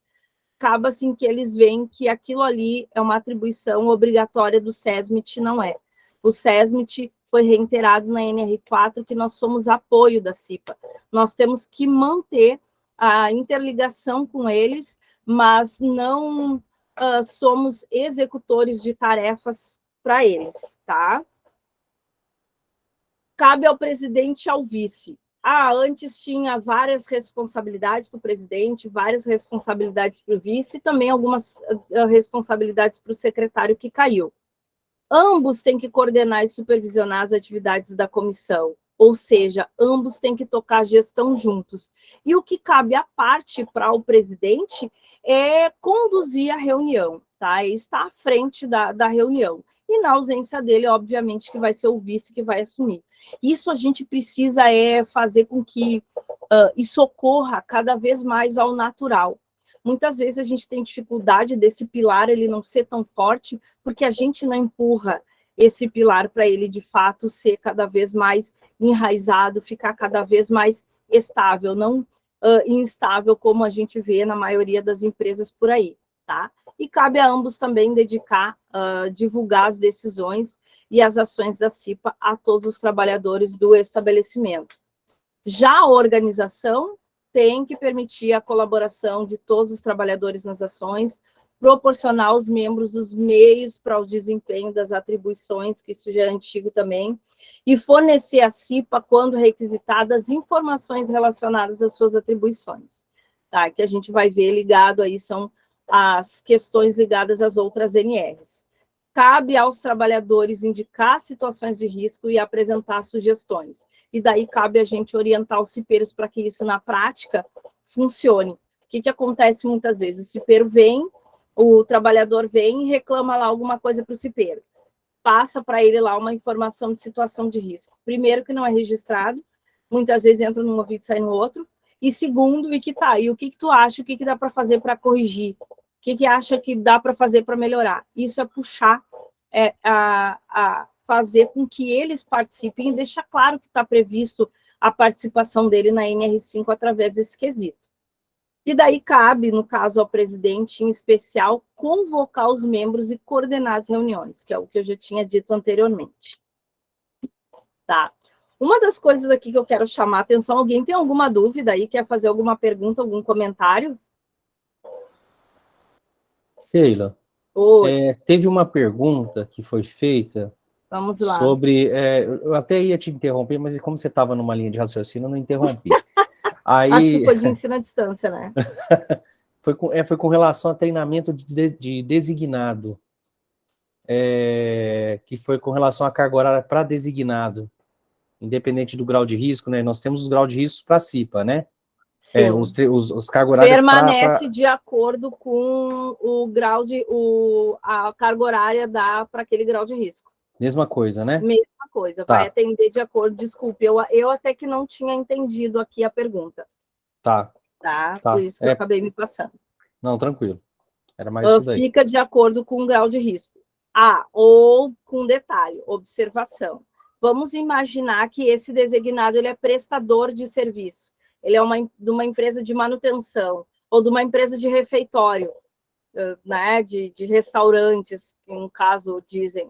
Acaba assim que eles veem que aquilo ali é uma atribuição obrigatória do SESMIT, não é. O SESMIT foi reiterado na NR4 que nós somos apoio da CIPA. Nós temos que manter a interligação com eles, mas não somos executores de tarefas para eles, tá? Cabe ao presidente e ao vice. Antes tinha várias responsabilidades para o presidente, várias responsabilidades para o vice, e também algumas responsabilidades para o secretário que caiu. Ambos têm que coordenar e supervisionar as atividades da comissão, ou seja, ambos têm que tocar a gestão juntos. E o que cabe à parte para o presidente é conduzir a reunião, tá? Estar à frente da reunião. E na ausência dele, obviamente, que vai ser o vice que vai assumir. Isso a gente precisa fazer com que isso ocorra cada vez mais ao natural. Muitas vezes a gente tem dificuldade desse pilar ele não ser tão forte, porque a gente não empurra esse pilar para ele, de fato, ser cada vez mais enraizado, ficar cada vez mais estável, não instável, como a gente vê na maioria das empresas por aí, tá? E cabe a ambos também dedicar, divulgar as decisões e as ações da CIPA a todos os trabalhadores do estabelecimento. Já a organização tem que permitir a colaboração de todos os trabalhadores nas ações, proporcionar aos membros os meios para o desempenho das atribuições, que isso já é antigo também, e fornecer à CIPA, quando requisitadas, informações relacionadas às suas atribuições, tá? Que a gente vai ver ligado aí, são as questões ligadas às outras NRs. cabe aos trabalhadores indicar situações de risco e apresentar sugestões. E daí cabe a gente orientar os cipeiros para que isso, na prática, funcione. O que acontece muitas vezes? O cipeiro vem, o trabalhador vem e reclama lá alguma coisa para o cipeiro. Passa para ele lá uma informação de situação de risco. Primeiro, que não é registrado, muitas vezes entra num ouvido e sai no outro. E segundo, e o que tu acha, o que dá para fazer para corrigir? O que acha que dá para fazer para melhorar? Isso é puxar, a fazer com que eles participem e deixar claro que está previsto a participação dele na NR5 através desse quesito. E daí cabe, no caso ao presidente, em especial, convocar os membros e coordenar as reuniões, que é o que eu já tinha dito anteriormente. Tá. Uma das coisas aqui que eu quero chamar a atenção, alguém tem alguma dúvida aí, quer fazer alguma pergunta, algum comentário? Sheila, teve uma pergunta que foi feita. Vamos lá. Sobre, eu até ia te interromper, mas como você estava numa linha de raciocínio, eu não interrompi. Aí, acho que foi de ensino à distância, né? foi com relação a treinamento de designado, que foi com relação à carga horária para designado, independente do grau de risco, né? Nós temos os graus de risco para CIPA, né? Sim. Os carga horárias permanece de acordo com o grau a carga horária dá para aquele grau de risco. Mesma coisa, né? Mesma coisa, Tá. Vai atender de acordo, desculpe, eu até que não tinha entendido aqui a pergunta. Tá. Por isso que eu acabei me passando. Não, tranquilo. Era mais isso daí. Fica de acordo com o grau de risco. Ou com detalhe, observação. Vamos imaginar que esse designado ele é prestador de serviço. Ele é de uma empresa de manutenção ou de uma empresa de refeitório, né, de restaurantes, que no caso dizem,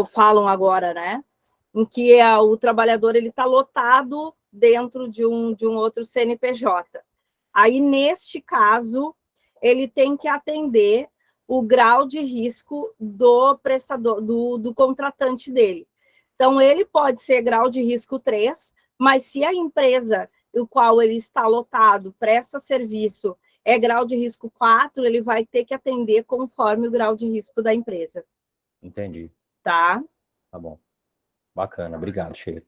falam agora, né, em que o trabalhador ele está lotado dentro de um outro CNPJ. Aí, neste caso, ele tem que atender o grau de risco do prestador, do contratante dele. Então, ele pode ser grau de risco 3, mas se a empresa o qual ele está lotado presta serviço é grau de risco 4, ele vai ter que atender conforme o grau de risco da empresa. Entendi. Tá? Tá bom. Bacana, obrigado, Sheila.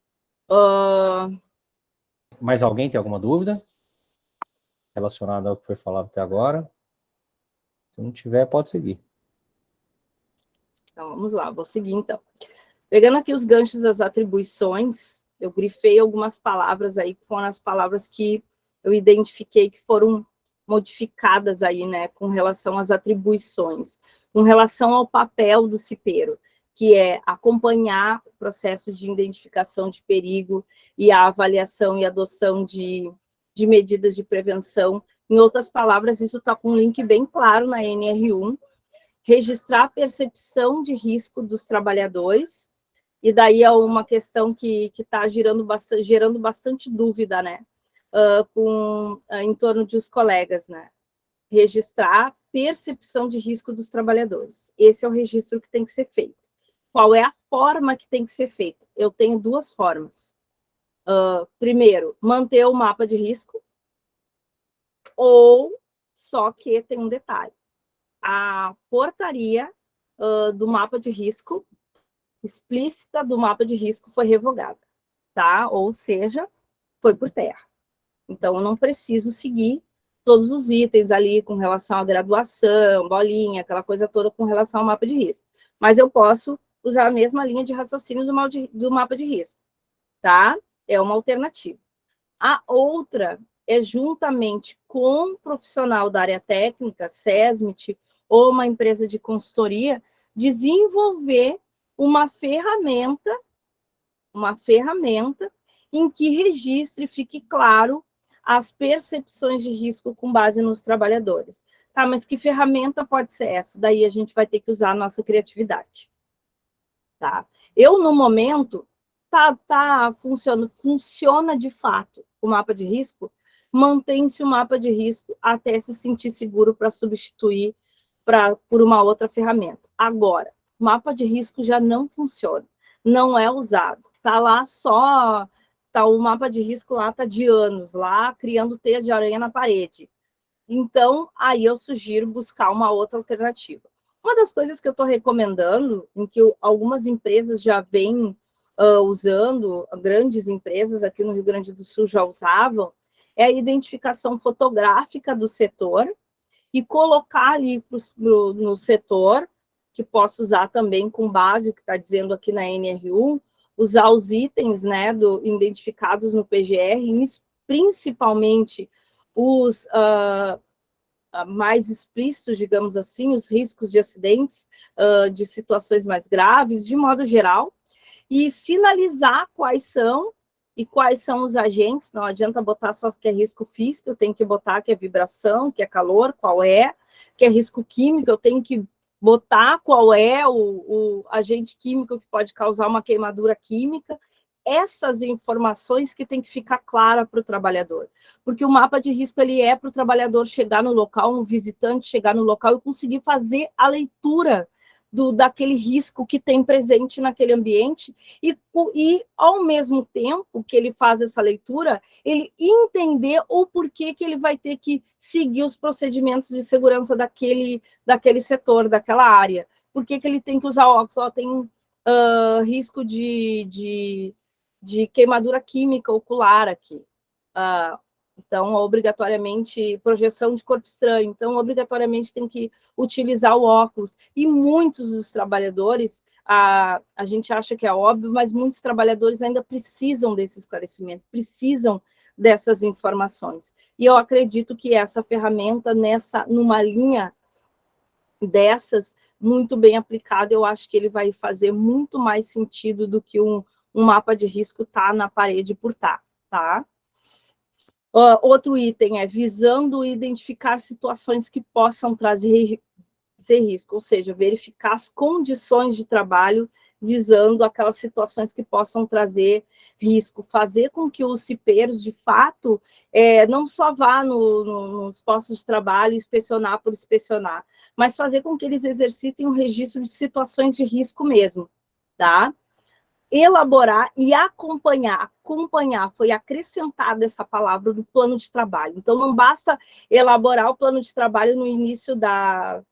Uh... Mais alguém tem alguma dúvida relacionada ao que foi falado até agora? Se não tiver, pode seguir. Então, vamos lá, vou seguir então. Pegando aqui os ganchos das atribuições, eu grifei algumas palavras aí, que foram as palavras que eu identifiquei que foram modificadas aí, né, com relação às atribuições, com relação ao papel do cipeiro, que é acompanhar o processo de identificação de perigo e a avaliação e adoção de medidas de prevenção. Em outras palavras, isso está com um link bem claro na NR1, registrar a percepção de risco dos trabalhadores, e daí é uma questão que está gerando bastante dúvida, né, em torno dos colegas, né, registrar percepção de risco dos trabalhadores. Esse é o registro que tem que ser feito. Qual é a forma que tem que ser feita? Eu tenho duas formas. Primeiro, manter o mapa de risco, ou só que tem um detalhe. A portaria do mapa de risco, explícita do mapa de risco, foi revogada, tá? Ou seja, foi por terra. Então, eu não preciso seguir todos os itens ali com relação à graduação, bolinha, aquela coisa toda com relação ao mapa de risco. Mas eu posso usar a mesma linha de raciocínio do mapa de risco, tá? É uma alternativa. A outra é, juntamente com um profissional da área técnica, SESMIT, ou uma empresa de consultoria, desenvolver uma ferramenta em que registre e fique claro as percepções de risco com base nos trabalhadores. Tá, mas que ferramenta pode ser essa? Daí a gente vai ter que usar a nossa criatividade. Tá? Eu, no momento, funciona de fato o mapa de risco, mantém-se o mapa de risco até se sentir seguro para substituir por uma outra ferramenta. Agora, o mapa de risco já não funciona, não é usado. Está lá só, o mapa de risco lá está de anos, lá criando teia de aranha na parede. Então, aí eu sugiro buscar uma outra alternativa. Uma das coisas que eu estou recomendando, em que algumas empresas já vêm usando, grandes empresas aqui no Rio Grande do Sul já usavam, é a identificação fotográfica do setor e colocar ali no setor, que posso usar também com base o que está dizendo aqui na NR1, usar os itens, né, identificados no PGR, principalmente os mais explícitos, digamos assim, os riscos de acidentes, de situações mais graves, de modo geral, e sinalizar quais são os agentes. Não adianta botar só que é risco físico, eu tenho que botar que é vibração, que é calor, qual é, que é risco químico, eu tenho que botar qual é o agente químico que pode causar uma queimadura química. Essas informações que tem que ficar clara para o trabalhador, porque o mapa de risco ele é para o trabalhador chegar no local, um visitante chegar no local e conseguir fazer a leitura daquele risco que tem presente naquele ambiente e, ao mesmo tempo que ele faz essa leitura, ele entender o porquê que ele vai ter que seguir os procedimentos de segurança daquele setor, daquela área. Por que ele tem que usar óculos? Tem risco de queimadura química ocular aqui. Então, obrigatoriamente, projeção de corpo estranho. Então, obrigatoriamente tem que utilizar o óculos. E muitos dos trabalhadores, a gente acha que é óbvio, mas muitos trabalhadores ainda precisam desse esclarecimento, precisam dessas informações. E eu acredito que essa ferramenta, numa linha dessas, muito bem aplicada, eu acho que ele vai fazer muito mais sentido do que um mapa de risco tá na parede por tá? Outro item é visando identificar situações que possam trazer risco, ou seja, verificar as condições de trabalho visando aquelas situações que possam trazer risco, fazer com que os cipeiros, de fato, não só vá nos postos de trabalho inspecionar por inspecionar, mas fazer com que eles exercitem um registro de situações de risco mesmo, tá? Elaborar e acompanhar. Acompanhar foi acrescentada essa palavra do plano de trabalho. Então, não basta elaborar o plano de trabalho no início da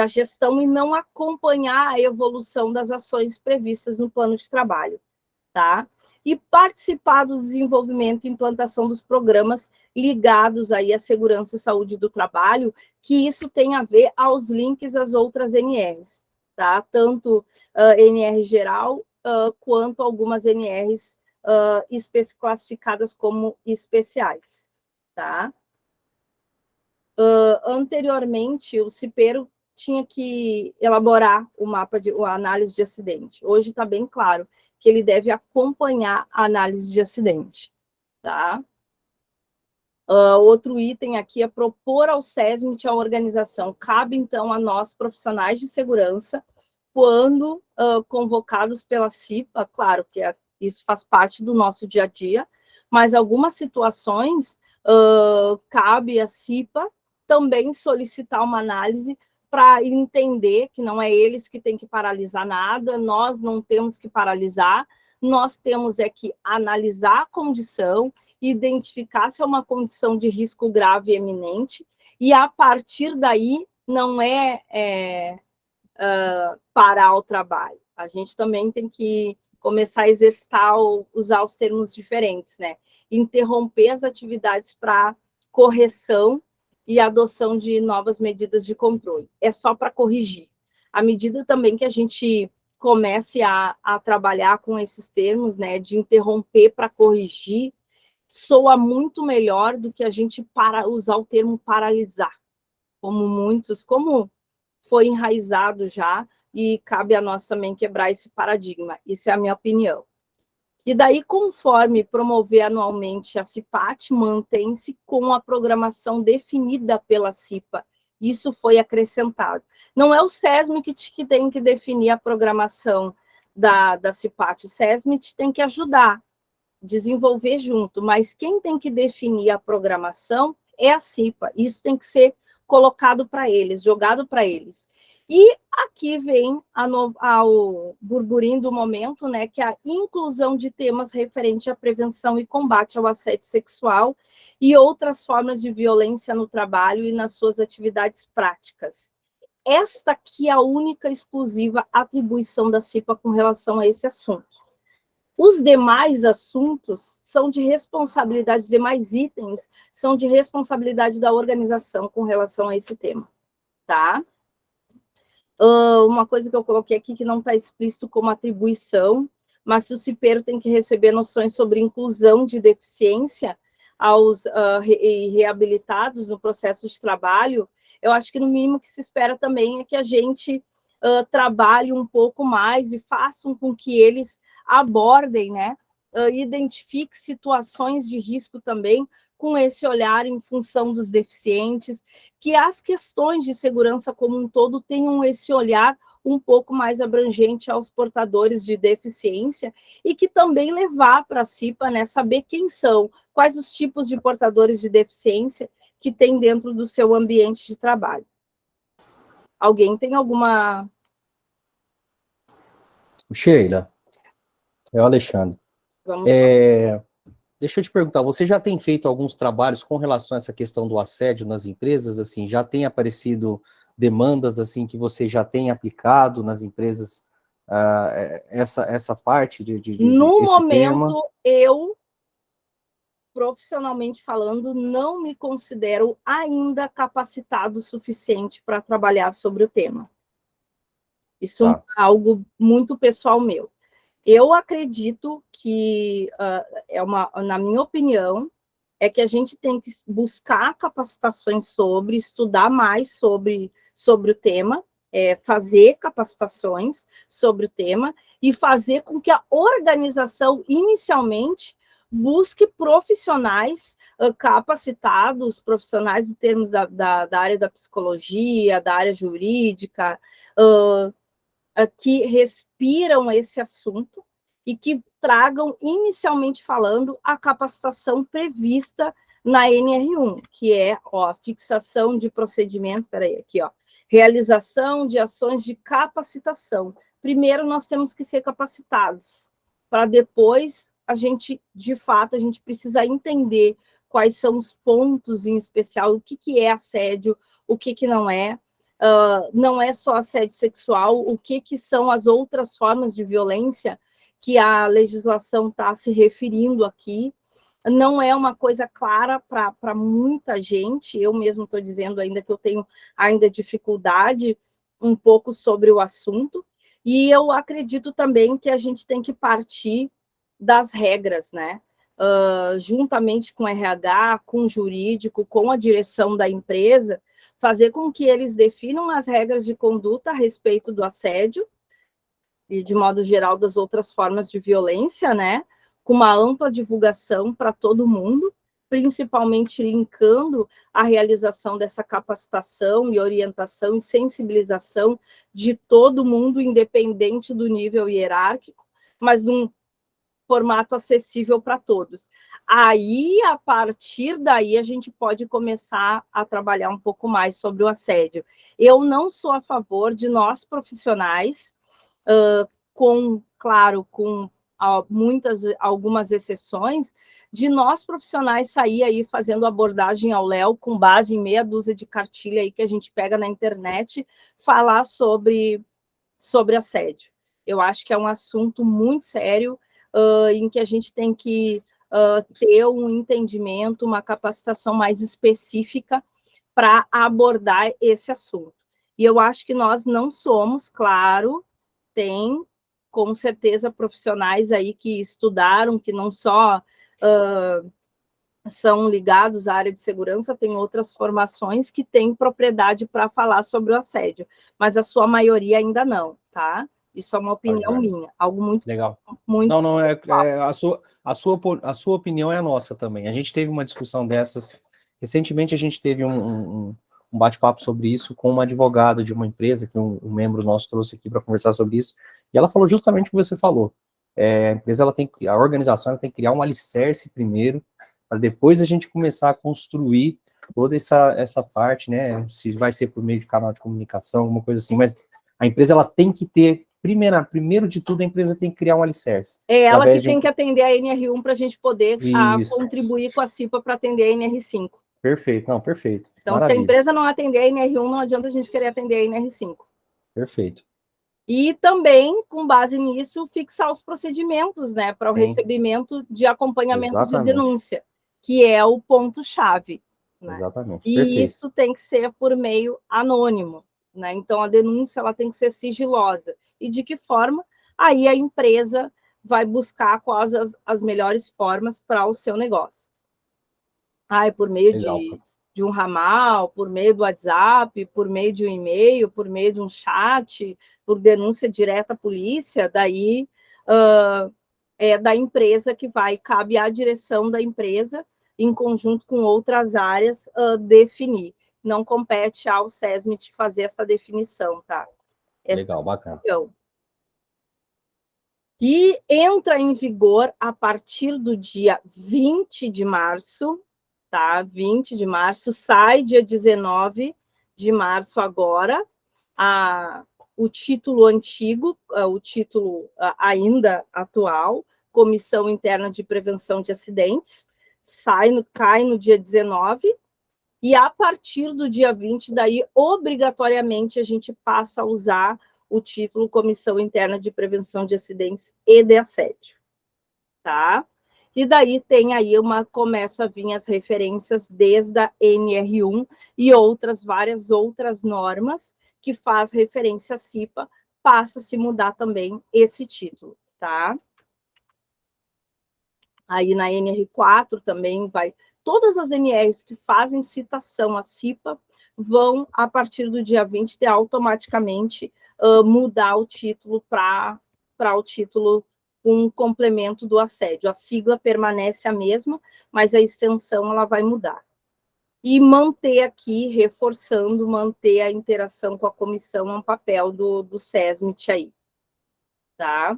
gestão e não acompanhar a evolução das ações previstas no plano de trabalho, tá? E participar do desenvolvimento e implantação dos programas ligados aí à segurança e saúde do trabalho, que isso tem a ver aos links às outras NRs, tá? Tanto NR geral, quanto algumas NRs classificadas como especiais, tá? Anteriormente, o cipeiro tinha que elaborar o mapa a análise de acidente. Hoje está bem claro que ele deve acompanhar a análise de acidente, tá? Outro item aqui é propor ao SESMIT a organização. Cabe, então, a nós, profissionais de segurança, quando convocados pela CIPA, claro que isso faz parte do nosso dia a dia, mas algumas situações cabe à CIPA também solicitar uma análise para entender que não é eles que têm que paralisar nada, nós não temos que paralisar, nós temos que analisar a condição, identificar se é uma condição de risco grave e eminente, e a partir daí não parar o trabalho. A gente também tem que começar a exercitar, usar os termos diferentes, né? Interromper as atividades para correção e adoção de novas medidas de controle. É só para corrigir. À medida também que a gente comece a trabalhar com esses termos, né, de interromper para corrigir, soa muito melhor do que a gente usar o termo paralisar, como foi enraizado já, e cabe a nós também quebrar esse paradigma. Isso é a minha opinião. E daí, conforme promover anualmente a CIPAT, mantém-se com a programação definida pela CIPA. Isso foi acrescentado. Não é o SESMIT que tem que definir a programação da CIPAT. O SESMIT tem que ajudar, desenvolver junto, mas quem tem que definir a programação é a CIPA. Isso tem que ser colocado para eles, jogado para eles. E aqui vem ao burburinho do momento, né, que é a inclusão de temas referentes à prevenção e combate ao assédio sexual e outras formas de violência no trabalho e nas suas atividades práticas. esta aqui é a única exclusiva atribuição da CIPA com relação a esse assunto. Os demais assuntos são de responsabilidade, os demais itens são de responsabilidade da organização com relação a esse tema, tá? Uma coisa que eu coloquei aqui que não está explícito como atribuição, mas se o cipeiro tem que receber noções sobre inclusão de deficiência aos reabilitados no processo de trabalho, eu acho que no mínimo que se espera também é que a gente trabalhe um pouco mais e façam com que eles abordem, né, identifique situações de risco também com esse olhar em função dos deficientes, que as questões de segurança como um todo tenham esse olhar um pouco mais abrangente aos portadores de deficiência e que também levar para a CIPA, né, saber quem são, quais os tipos de portadores de deficiência que tem dentro do seu ambiente de trabalho. Alguém tem alguma... Sheila, é o Alexandre. Deixa eu te perguntar, você já tem feito alguns trabalhos com relação a essa questão do assédio nas empresas? Assim, já tem aparecido demandas assim que você já tem aplicado nas empresas, essa parte No esse momento, tema? eu, profissionalmente falando, não me considero ainda capacitado o suficiente para trabalhar sobre o tema. Isso é algo muito pessoal meu. Eu acredito que, na minha opinião, é que a gente tem que buscar capacitações sobre, estudar mais sobre o tema, fazer capacitações sobre o tema e fazer com que a organização, inicialmente, busque profissionais capacitados, profissionais em termos da área da psicologia, da área jurídica, que respiram esse assunto e que tragam, inicialmente falando, a capacitação prevista na NR1, que é a fixação de procedimentos, realização de ações de capacitação. Primeiro, nós temos que ser capacitados, para depois, de fato, a gente precisa entender quais são os pontos em especial, o que é assédio, o que não é. Não é só assédio sexual, o que são as outras formas de violência que a legislação está se referindo aqui. Não é uma coisa clara para muita gente, eu mesmo estou dizendo ainda que eu tenho ainda dificuldade um pouco sobre o assunto, e eu acredito também que a gente tem que partir das regras, né? Juntamente com o RH, com o jurídico, com a direção da empresa, fazer com que eles definam as regras de conduta a respeito do assédio e, de modo geral, das outras formas de violência, né? Com uma ampla divulgação para todo mundo, principalmente linkando a realização dessa capacitação e orientação e sensibilização de todo mundo, independente do nível hierárquico, mas num formato acessível para todos. Aí, a partir daí, a gente pode começar a trabalhar um pouco mais sobre o assédio. Eu não sou a favor de nós, profissionais, claro, com algumas exceções, de nós, profissionais, sair aí fazendo abordagem ao léu, com base em meia dúzia de cartilha aí que a gente pega na internet, falar sobre assédio. Eu acho que é um assunto muito sério, em que a gente tem que ter um entendimento, uma capacitação mais específica para abordar esse assunto. E eu acho que nós não somos, claro, tem com certeza profissionais aí que estudaram, que não só são ligados à área de segurança, tem outras formações que têm propriedade para falar sobre o assédio, mas a sua maioria ainda não, tá? Isso é uma opinião minha, algo muito... Legal. Muito não, a sua opinião é a nossa também. A gente teve uma discussão dessas, recentemente a gente teve um bate-papo sobre isso com uma advogada de uma empresa, que um membro nosso trouxe aqui para conversar sobre isso, e ela falou justamente o que você falou. A organização tem que criar um alicerce primeiro, para depois a gente começar a construir toda essa parte, né, se vai ser por meio de canal de comunicação, alguma coisa assim, mas a empresa ela tem que ter, primeiro de tudo, a empresa tem que criar um alicerce. É ela que tem que atender a NR1 para a gente poder Isso. contribuir com a CIPA para atender a NR5. Perfeito, não, perfeito. Então, Maravilha. se a empresa não atender a NR1, não adianta a gente querer atender a NR5. Perfeito. E também, com base nisso, fixar os procedimentos, né, para o recebimento de acompanhamento de denúncia, que é o ponto-chave. Né? Exatamente. E perfeito. Isso tem que ser por meio anônimo. Né? Então, a denúncia ela tem que ser sigilosa. E de que forma? Aí a empresa vai buscar quais as melhores formas para o seu negócio. Por meio de um ramal, por meio do WhatsApp, por meio de um e-mail, por meio de um chat, por denúncia direta à polícia, daí é da empresa que cabe à direção da empresa, em conjunto com outras áreas, definir. Não compete ao SESMIT fazer essa definição, tá? Legal, bacana. Que entra em vigor a partir do dia 20 de março, tá? 20 de março, sai dia 19 de março agora, o título antigo, o título ainda atual, Comissão Interna de Prevenção de Acidentes, cai no dia 19, e a partir do dia 20, daí, obrigatoriamente, a gente passa a usar o título Comissão Interna de Prevenção de Acidentes e de Assédio, tá? E daí tem aí começa a vir as referências desde a NR1 e várias outras normas que faz referência à CIPA, passa a se mudar também esse título, tá? Aí na NR4 também todas as NRs que fazem citação à CIPA vão, a partir do dia 20, ter automaticamente mudar o título para o título com complemento do assédio. A sigla permanece a mesma, mas a extensão ela vai mudar. E manter aqui, reforçando, manter a interação com a comissão, é um papel do SESMIT aí. Tá?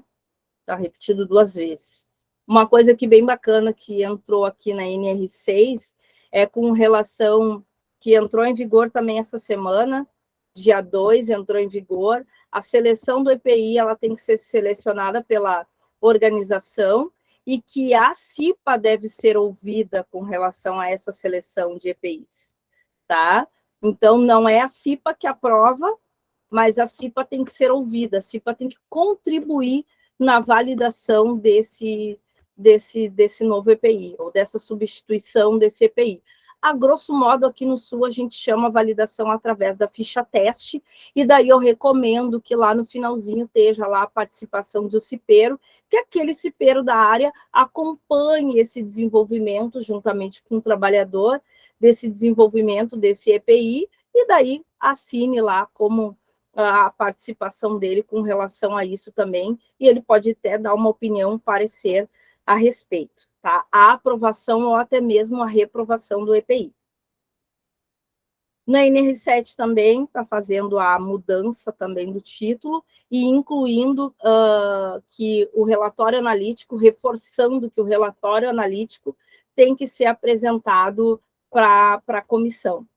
Tá repetido 2 vezes. Uma coisa que bem bacana que entrou aqui na NR6 é com relação, que entrou em vigor também essa semana, dia 2 entrou em vigor, a seleção do EPI ela tem que ser selecionada pela organização e que a CIPA deve ser ouvida com relação a essa seleção de EPIs, tá? Então, não é a CIPA que aprova, mas a CIPA tem que ser ouvida, a CIPA tem que contribuir na validação desse novo EPI, ou dessa substituição desse EPI. A grosso modo, aqui no Sul, a gente chama a validação através da ficha teste, e daí eu recomendo que lá no finalzinho esteja lá a participação do cipeiro, que aquele cipeiro da área acompanhe esse desenvolvimento, juntamente com o trabalhador, desse desenvolvimento desse EPI, e daí assine lá como a participação dele com relação a isso também, e ele pode até dar uma opinião, um parecer a respeito, tá? A aprovação ou até mesmo a reprovação do EPI. Na NR7 também está fazendo a mudança também do título e incluindo que o relatório analítico, reforçando que o relatório analítico tem que ser apresentado para a comissão,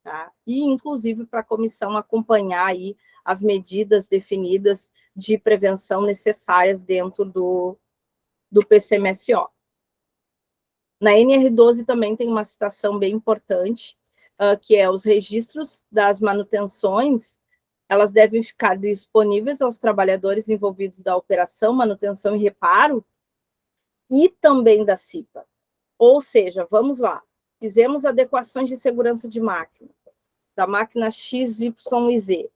tá? E, inclusive, para a comissão acompanhar aí as medidas definidas de prevenção necessárias dentro do PCMSO. Na NR12 também tem uma citação bem importante, que é os registros das manutenções, elas devem ficar disponíveis aos trabalhadores envolvidos da operação, manutenção e reparo, e também da CIPA. Ou seja, vamos lá, fizemos adequações de segurança de máquina, da máquina X, Y e Z.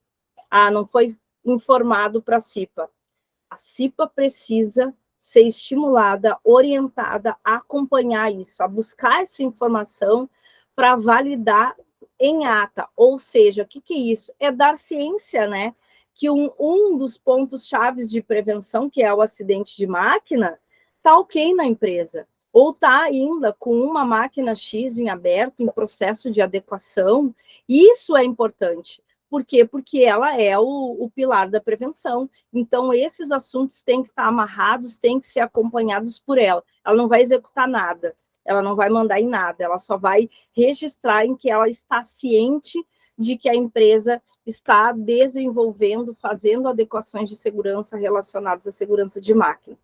Não foi informado para a CIPA. A CIPA precisa ser estimulada, orientada a acompanhar isso, a buscar essa informação para validar em ata. Ou seja, o que é isso? É dar ciência, né? Que um dos pontos chaves de prevenção, que é o acidente de máquina, está ok na empresa. Ou está ainda com uma máquina X em aberto, em processo de adequação. Isso é importante. Por quê? Porque ela é o pilar da prevenção. Então, esses assuntos têm que estar amarrados, têm que ser acompanhados por ela. Ela não vai executar nada, ela não vai mandar em nada, ela só vai registrar em que ela está ciente de que a empresa está desenvolvendo, fazendo adequações de segurança relacionadas à segurança de máquina.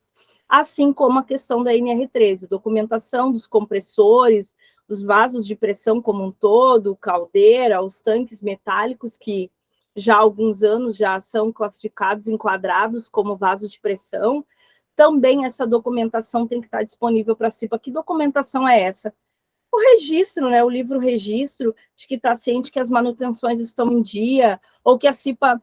Assim como a questão da NR13, documentação dos compressores, dos vasos de pressão como um todo, caldeira, os tanques metálicos, que já há alguns anos já são classificados, enquadrados como vasos de pressão. Também essa documentação tem que estar disponível para a CIPA. Que documentação é essa? O registro, né, o livro registro, de que está ciente que as manutenções estão em dia, ou que a CIPA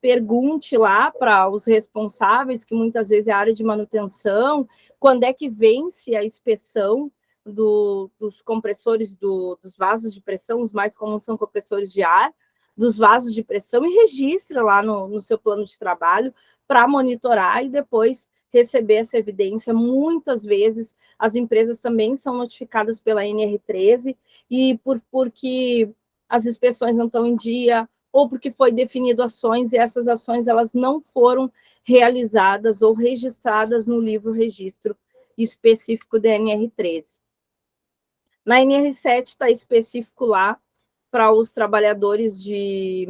pergunte lá para os responsáveis, que muitas vezes é a área de manutenção, quando é que vence a inspeção dos compressores, dos vasos de pressão, os mais comuns são compressores de ar, dos vasos de pressão, e registra lá no seu plano de trabalho para monitorar e depois receber essa evidência. Muitas vezes as empresas também são notificadas pela NR13 e porque as inspeções não estão em dia ou porque foi definido ações e essas ações elas não foram realizadas ou registradas no livro registro específico da NR13. Na NR7 está específico lá para os trabalhadores de...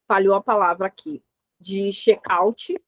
falhou a palavra aqui, de check-out.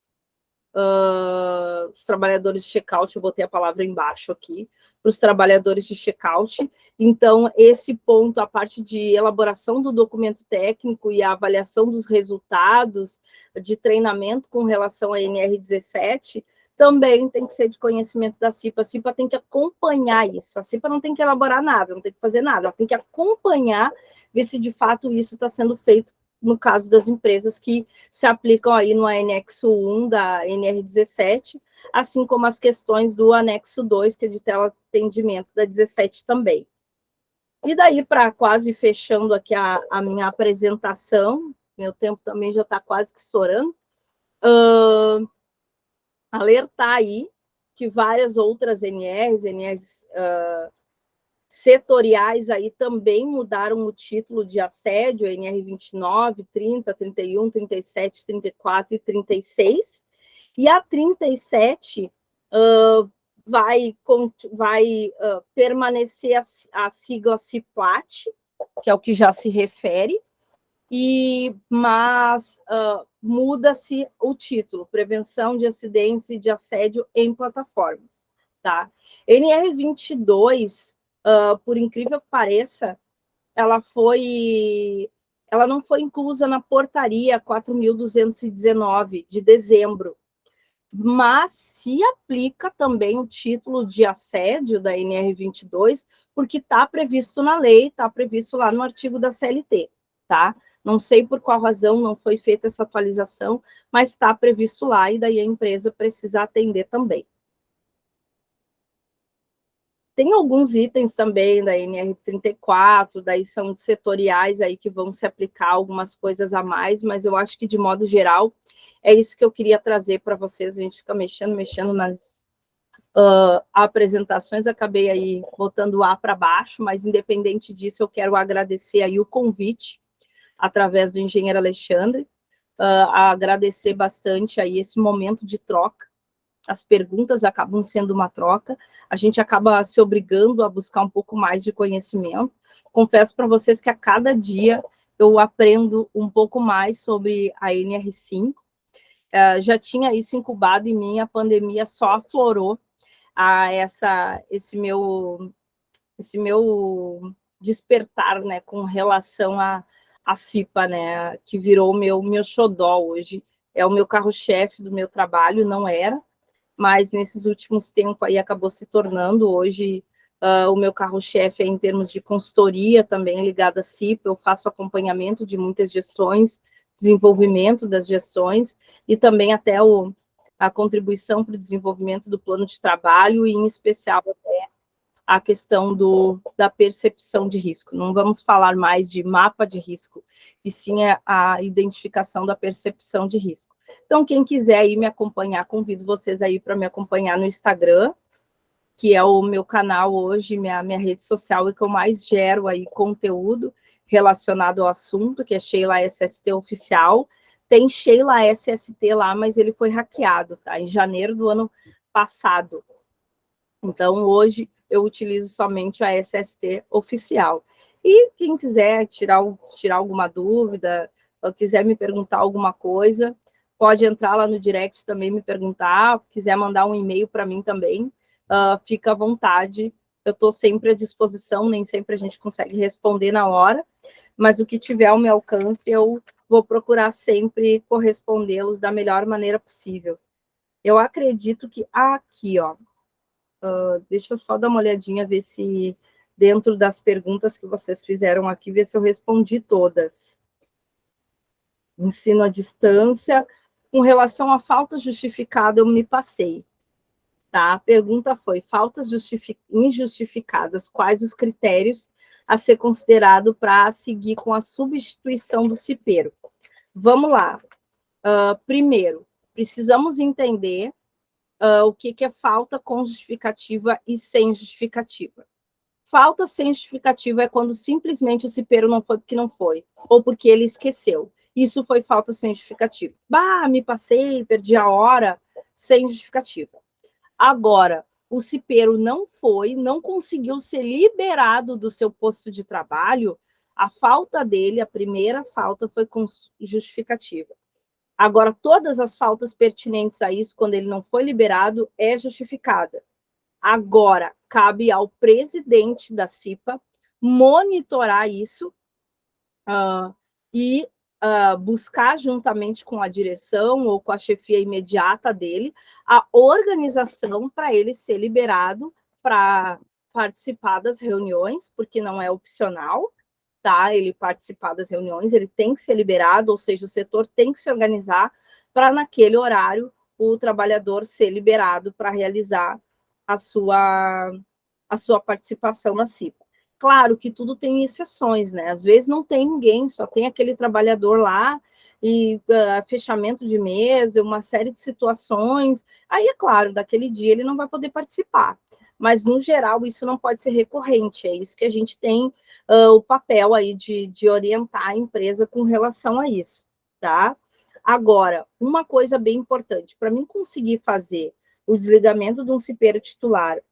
Os trabalhadores de check-out, eu botei a palavra embaixo aqui, para os trabalhadores de check-out. Então, esse ponto, a parte de elaboração do documento técnico e a avaliação dos resultados de treinamento com relação à NR17, também tem que ser de conhecimento da CIPA. A CIPA tem que acompanhar isso. A CIPA não tem que elaborar nada, não tem que fazer nada, ela tem que acompanhar, ver se de fato isso está sendo feito no caso das empresas que se aplicam aí no anexo 1 da NR17, assim como as questões do anexo 2, que é de teleatendimento da 17 também. E daí, para quase fechando aqui a minha apresentação, meu tempo também já está quase que estourando, alertar aí que várias outras NRs setoriais aí também mudaram o título de assédio, NR 29, 30, 31, 37, 34 e 36, e a 37 vai permanecer a sigla CIPLAT, que é o que já se refere, mas muda-se o título, Prevenção de Acidentes e de Assédio em Plataformas. Tá? NR 22, por incrível que pareça, ela não foi inclusa na portaria 4.219 de dezembro, mas se aplica também o título de assédio da NR 22, porque está previsto na lei, está previsto lá no artigo da CLT, tá? Não sei por qual razão não foi feita essa atualização, mas está previsto lá e daí a empresa precisa atender também. Tem alguns itens também da NR34, daí são setoriais aí que vão se aplicar algumas coisas a mais, mas eu acho que, de modo geral, é isso que eu queria trazer para vocês. A gente fica mexendo nas apresentações, acabei aí botando A para baixo, mas, independente disso, eu quero agradecer aí o convite, através do engenheiro Alexandre, agradecer bastante aí esse momento de troca. As perguntas acabam sendo uma troca, a gente acaba se obrigando a buscar um pouco mais de conhecimento. Confesso para vocês que a cada dia eu aprendo um pouco mais sobre a NR5, já tinha isso incubado em mim, a pandemia só aflorou esse meu despertar, né, com relação à CIPA, né, que virou o meu xodó hoje, é o meu carro-chefe do meu trabalho, não era, mas nesses últimos tempos aí acabou se tornando. Hoje o meu carro-chefe é em termos de consultoria também ligada à CIPA, eu faço acompanhamento de muitas gestões, desenvolvimento das gestões e também até a contribuição para o desenvolvimento do plano de trabalho e, em especial, até a questão da percepção de risco. Não vamos falar mais de mapa de risco, e sim a identificação da percepção de risco. Então, quem quiser aí me acompanhar, convido vocês aí para me acompanhar no Instagram, que é o meu canal hoje, minha rede social, e que eu mais gero aí conteúdo relacionado ao assunto, que é Sheila SST Oficial. Tem Sheila SST lá, mas ele foi hackeado, tá? Em janeiro do ano passado. Então, hoje, eu utilizo somente a SST Oficial. E quem quiser tirar alguma dúvida, ou quiser me perguntar alguma coisa, pode entrar lá no direct também, me perguntar, quiser mandar um e-mail para mim também, fica à vontade, eu estou sempre à disposição, nem sempre a gente consegue responder na hora, mas o que tiver ao meu alcance, eu vou procurar sempre correspondê-los da melhor maneira possível. Eu acredito que aqui, ó, deixa eu só dar uma olhadinha, ver se dentro das perguntas que vocês fizeram aqui, ver se eu respondi todas. Ensino à distância. Com relação à falta justificada, eu me passei. Tá? A pergunta foi, faltas injustificadas, quais os critérios a ser considerado para seguir com a substituição do cipeiro? Vamos lá. Primeiro, precisamos entender o que é falta com justificativa e sem justificativa. Falta sem justificativa é quando simplesmente o cipeiro não foi porque não foi, ou porque ele esqueceu. Isso foi falta sem justificativa. Bah, me passei, perdi a hora, sem justificativa. Agora, o cipeiro não foi, não conseguiu ser liberado do seu posto de trabalho, a falta dele, a primeira falta, foi com justificativa. Agora, todas as faltas pertinentes a isso, quando ele não foi liberado, é justificada. Agora, cabe ao presidente da CIPA monitorar isso e buscar, juntamente com a direção ou com a chefia imediata dele, a organização para ele ser liberado para participar das reuniões, porque não é opcional, tá? Ele participar das reuniões, ele tem que ser liberado, ou seja, o setor tem que se organizar para, naquele horário, o trabalhador ser liberado para realizar a sua participação na CIPA. Claro que tudo tem exceções, né? Às vezes não tem ninguém, só tem aquele trabalhador lá, e fechamento de mesa, uma série de situações. Aí, é claro, daquele dia ele não vai poder participar. Mas, no geral, isso não pode ser recorrente. É isso que a gente tem o papel aí de orientar a empresa com relação a isso, tá? Agora, uma coisa bem importante, para mim conseguir fazer o desligamento de um cipeiro titular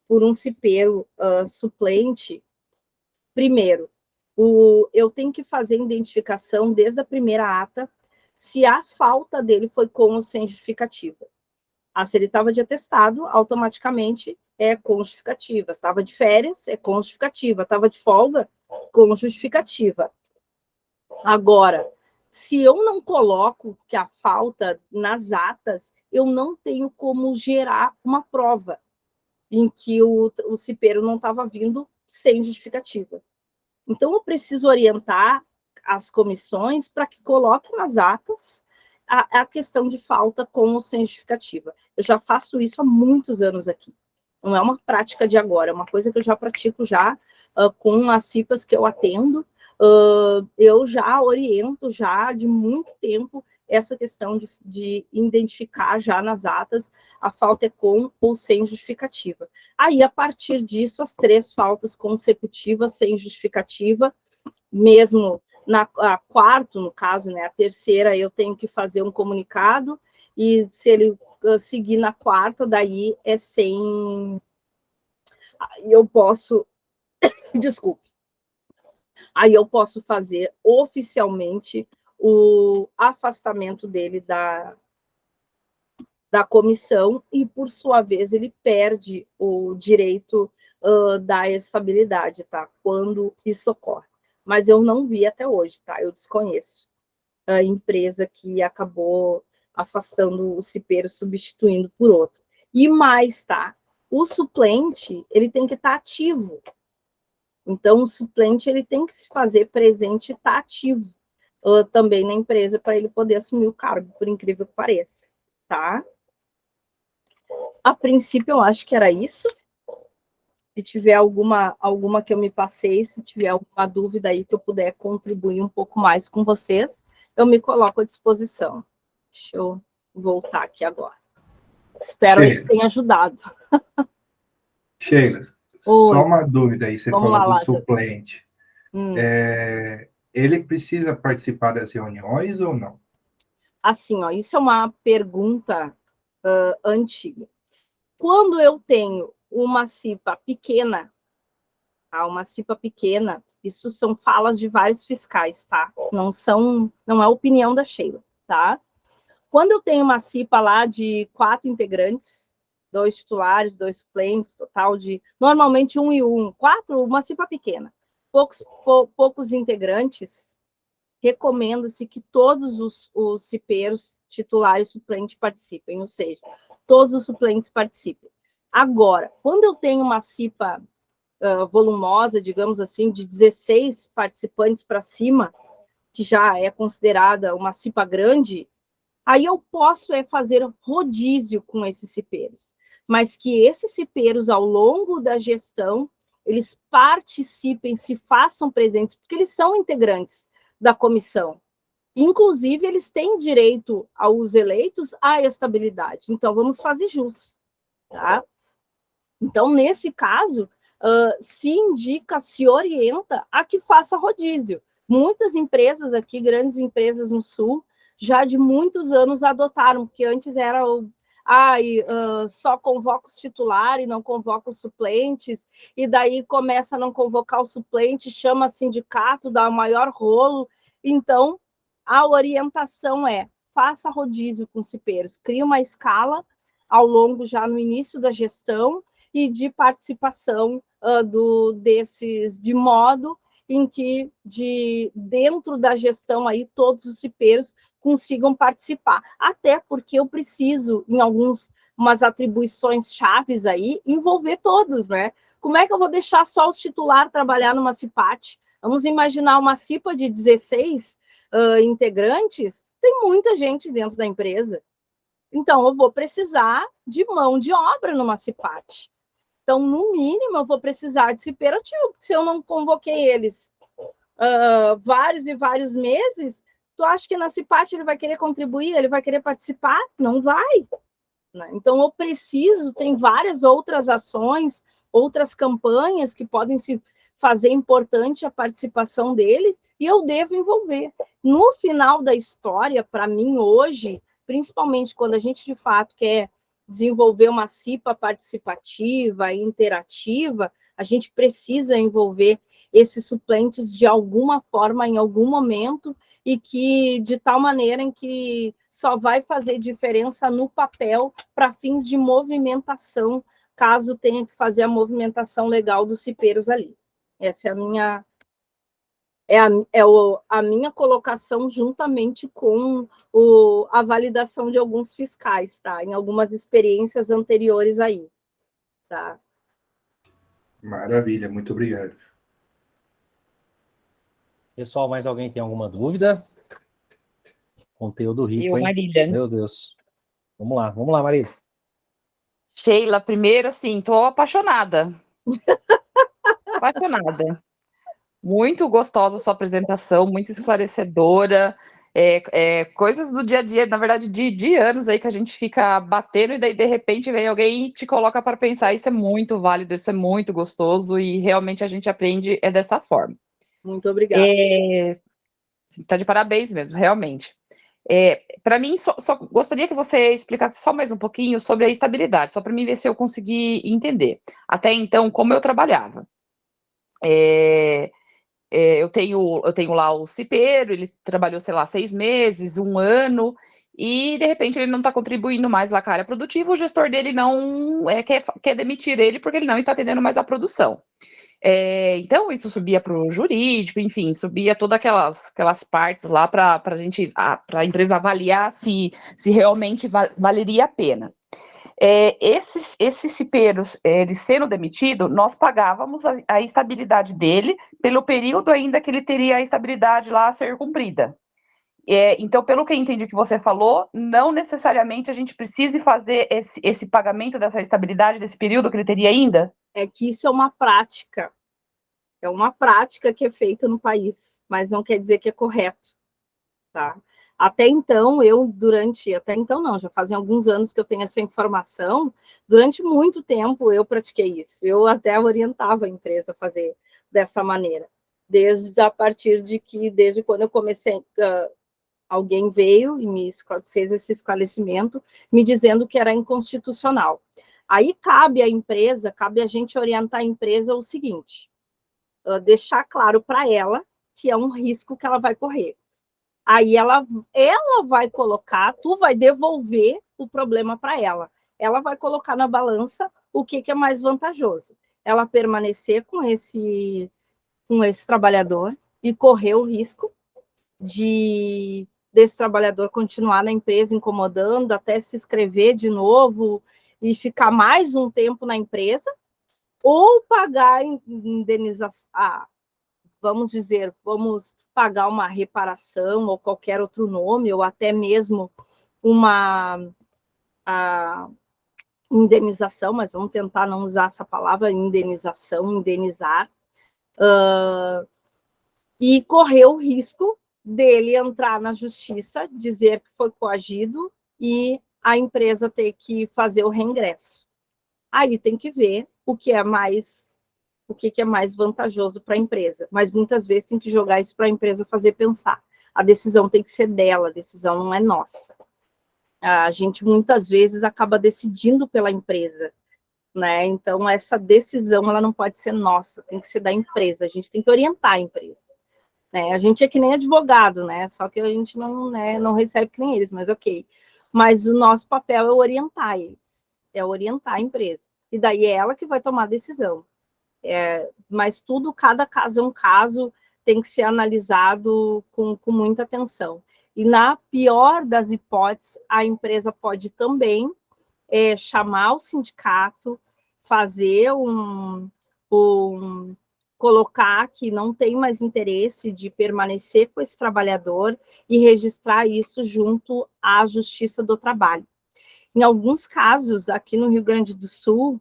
por um cipeiro suplente, primeiro, eu tenho que fazer a identificação desde a primeira ata se a falta dele foi com ou sem justificativa. Se ele estava de atestado, automaticamente é com justificativa. Estava de férias, é com justificativa. Estava de folga, com justificativa. Agora, se eu não coloco que a falta nas atas, eu não tenho como gerar uma prova em que o cipeiro não estava vindo sem justificativa. Então, eu preciso orientar as comissões para que coloquem nas atas a questão de falta com ou sem justificativa. Eu já faço isso há muitos anos aqui. Não é uma prática de agora, é uma coisa que eu já pratico já com as CIPAs que eu atendo. Eu já oriento já de muito tempo essa questão de identificar já nas atas a falta é com ou sem justificativa. Aí, a partir disso, as 3 faltas consecutivas sem justificativa, mesmo a quarta, no caso, né, a terceira, eu tenho que fazer um comunicado, e se ele seguir na quarta, daí é sem... Eu posso... Desculpe. Aí eu posso fazer oficialmente o afastamento dele da comissão e, por sua vez, ele perde o direito da estabilidade, tá? Quando isso ocorre. Mas eu não vi até hoje, tá? Eu desconheço a empresa que acabou afastando o cipeiro, substituindo por outro. E mais, tá? O suplente, ele tem que estar ativo. Então, o suplente, ele tem que se fazer presente e estar ativo também na empresa para ele poder assumir o cargo, por incrível que pareça, tá? A princípio, eu acho que era isso. Se tiver alguma que eu me passei, se tiver alguma dúvida aí que eu puder contribuir um pouco mais com vocês, eu me coloco à disposição. Deixa eu voltar aqui agora. Espero que tenha ajudado. Sheila, só uma dúvida aí, você falou do suplente. Ele precisa participar das reuniões ou não? Assim, ó, isso é uma pergunta antiga. Quando eu tenho uma CIPA pequena, isso são falas de vários fiscais, tá? Não é opinião da Sheila, tá? Quando eu tenho uma CIPA lá de 4 integrantes, 2 titulares, 2 suplentes, total de, normalmente 1 e 1, 4, uma CIPA pequena. Poucos integrantes, recomenda-se que todos os cipeiros titulares e suplentes participem, ou seja, todos os suplentes participem. Agora, quando eu tenho uma CIPA volumosa, digamos assim, de 16 participantes para cima, que já é considerada uma CIPA grande, aí eu posso fazer rodízio com esses cipeiros, mas que esses cipeiros, ao longo da gestão, eles participem, se façam presentes, porque eles são integrantes da comissão. Inclusive, eles têm direito aos eleitos à estabilidade. Então, vamos fazer jus, tá? Então, nesse caso, se indica, se orienta a que faça rodízio. Muitas empresas aqui, grandes empresas no Sul, já de muitos anos adotaram, porque antes era só convoca os titulares, não convoca os suplentes, e daí começa a não convocar o suplente, chama sindicato, dá o maior rolo. Então, a orientação faça rodízio com cipeiros, cria uma escala ao longo, já no início da gestão, e de participação de modo em que dentro da gestão aí todos os cipeiros consigam participar. Até porque eu preciso, em umas atribuições chaves aí, envolver todos, né? Como é que eu vou deixar só os titulares trabalhar numa CIPAT? Vamos imaginar uma CIPA de 16 integrantes, tem muita gente dentro da empresa. Então, eu vou precisar de mão de obra numa CIPAT. Então, no mínimo, eu vou precisar de cipeiro ativo, porque se eu não convoquei eles vários e vários meses, tu acha que na CIPAT ele vai querer contribuir, ele vai querer participar? Não vai. Né? Então, eu preciso, tem várias outras ações, outras campanhas que podem se fazer importante a participação deles, e eu devo envolver. No final da história, para mim, hoje, principalmente quando a gente, de fato, quer desenvolver uma CIPA participativa, interativa, a gente precisa envolver esses suplentes de alguma forma, em algum momento, e que de tal maneira em que só vai fazer diferença no papel para fins de movimentação, caso tenha que fazer a movimentação legal dos cipeiros ali. Essa é a minha colocação, juntamente com a validação de alguns fiscais, tá? Em algumas experiências anteriores aí, tá? Maravilha, muito obrigado. Pessoal, mais alguém tem alguma dúvida? Conteúdo rico, hein? Marília. Meu Deus. Vamos lá, Marília. Sheila, primeiro, assim, tô apaixonada. Apaixonada. Muito gostosa a sua apresentação, muito esclarecedora. Coisas do dia a dia, na verdade, de anos aí que a gente fica batendo e daí, de repente, vem alguém e te coloca para pensar. Isso é muito válido, isso é muito gostoso e realmente a gente aprende dessa forma. Muito obrigada. Está de parabéns mesmo, realmente. Para mim, só gostaria que você explicasse só mais um pouquinho sobre a estabilidade, só para mim ver se eu consegui entender. Até então, como eu trabalhava. Eu tenho lá o cipeiro, ele trabalhou, sei lá, 6 meses, 1 ano, e de repente ele não está contribuindo mais lá com a área produtiva, o gestor dele não quer demitir ele porque ele não está atendendo mais a produção. Então, isso subia para o jurídico, enfim, subia todas aquelas partes lá para a empresa avaliar se realmente valeria a pena. Esses cipeiros, eles sendo demitido, nós pagávamos a estabilidade dele pelo período ainda que ele teria a estabilidade lá a ser cumprida. Então, pelo que eu entendi que você falou, não necessariamente a gente precise fazer esse pagamento dessa estabilidade desse período que ele teria ainda? É que isso é uma prática. É uma prática que é feita no país, mas não quer dizer que é correto, tá? Até então, já fazem alguns anos que eu tenho essa informação, durante muito tempo eu pratiquei isso, eu até orientava a empresa a fazer dessa maneira, desde quando eu comecei, alguém veio e fez esse esclarecimento, me dizendo que era inconstitucional. Aí cabe a gente orientar a empresa o seguinte, deixar claro para ela que é um risco que ela vai correr. Aí ela vai colocar, tu vai devolver o problema para ela. ela vai colocar na balança o que é mais vantajoso. Ela permanecer com esse trabalhador e correr o risco desse trabalhador continuar na empresa incomodando, até se inscrever de novo e ficar mais um tempo na empresa, ou pagar indenização, vamos pagar uma reparação ou qualquer outro nome, ou até mesmo uma indenização, mas vamos tentar não usar essa palavra, indenização, indenizar, e correr o risco dele entrar na justiça, dizer que foi coagido e a empresa ter que fazer o reingresso. Aí tem que ver o que é mais vantajoso para a empresa, mas muitas vezes tem que jogar isso para a empresa fazer pensar. A decisão tem que ser dela, a decisão não é nossa. A gente muitas vezes acaba decidindo pela empresa, né? Então essa decisão ela não pode ser nossa, tem que ser da empresa. A gente tem que orientar a empresa, né? A gente é que nem advogado, né? Só que a gente não, né, não recebe que nem eles, mas ok. Mas o nosso papel é orientar eles, é orientar a empresa. E daí é ela que vai tomar a decisão. Mas tudo, cada caso é um caso, tem que ser analisado com muita atenção. E na pior das hipóteses, a empresa pode também chamar o sindicato, fazer colocar que não tem mais interesse de permanecer com esse trabalhador e registrar isso junto à Justiça do Trabalho. Em alguns casos, aqui no Rio Grande do Sul,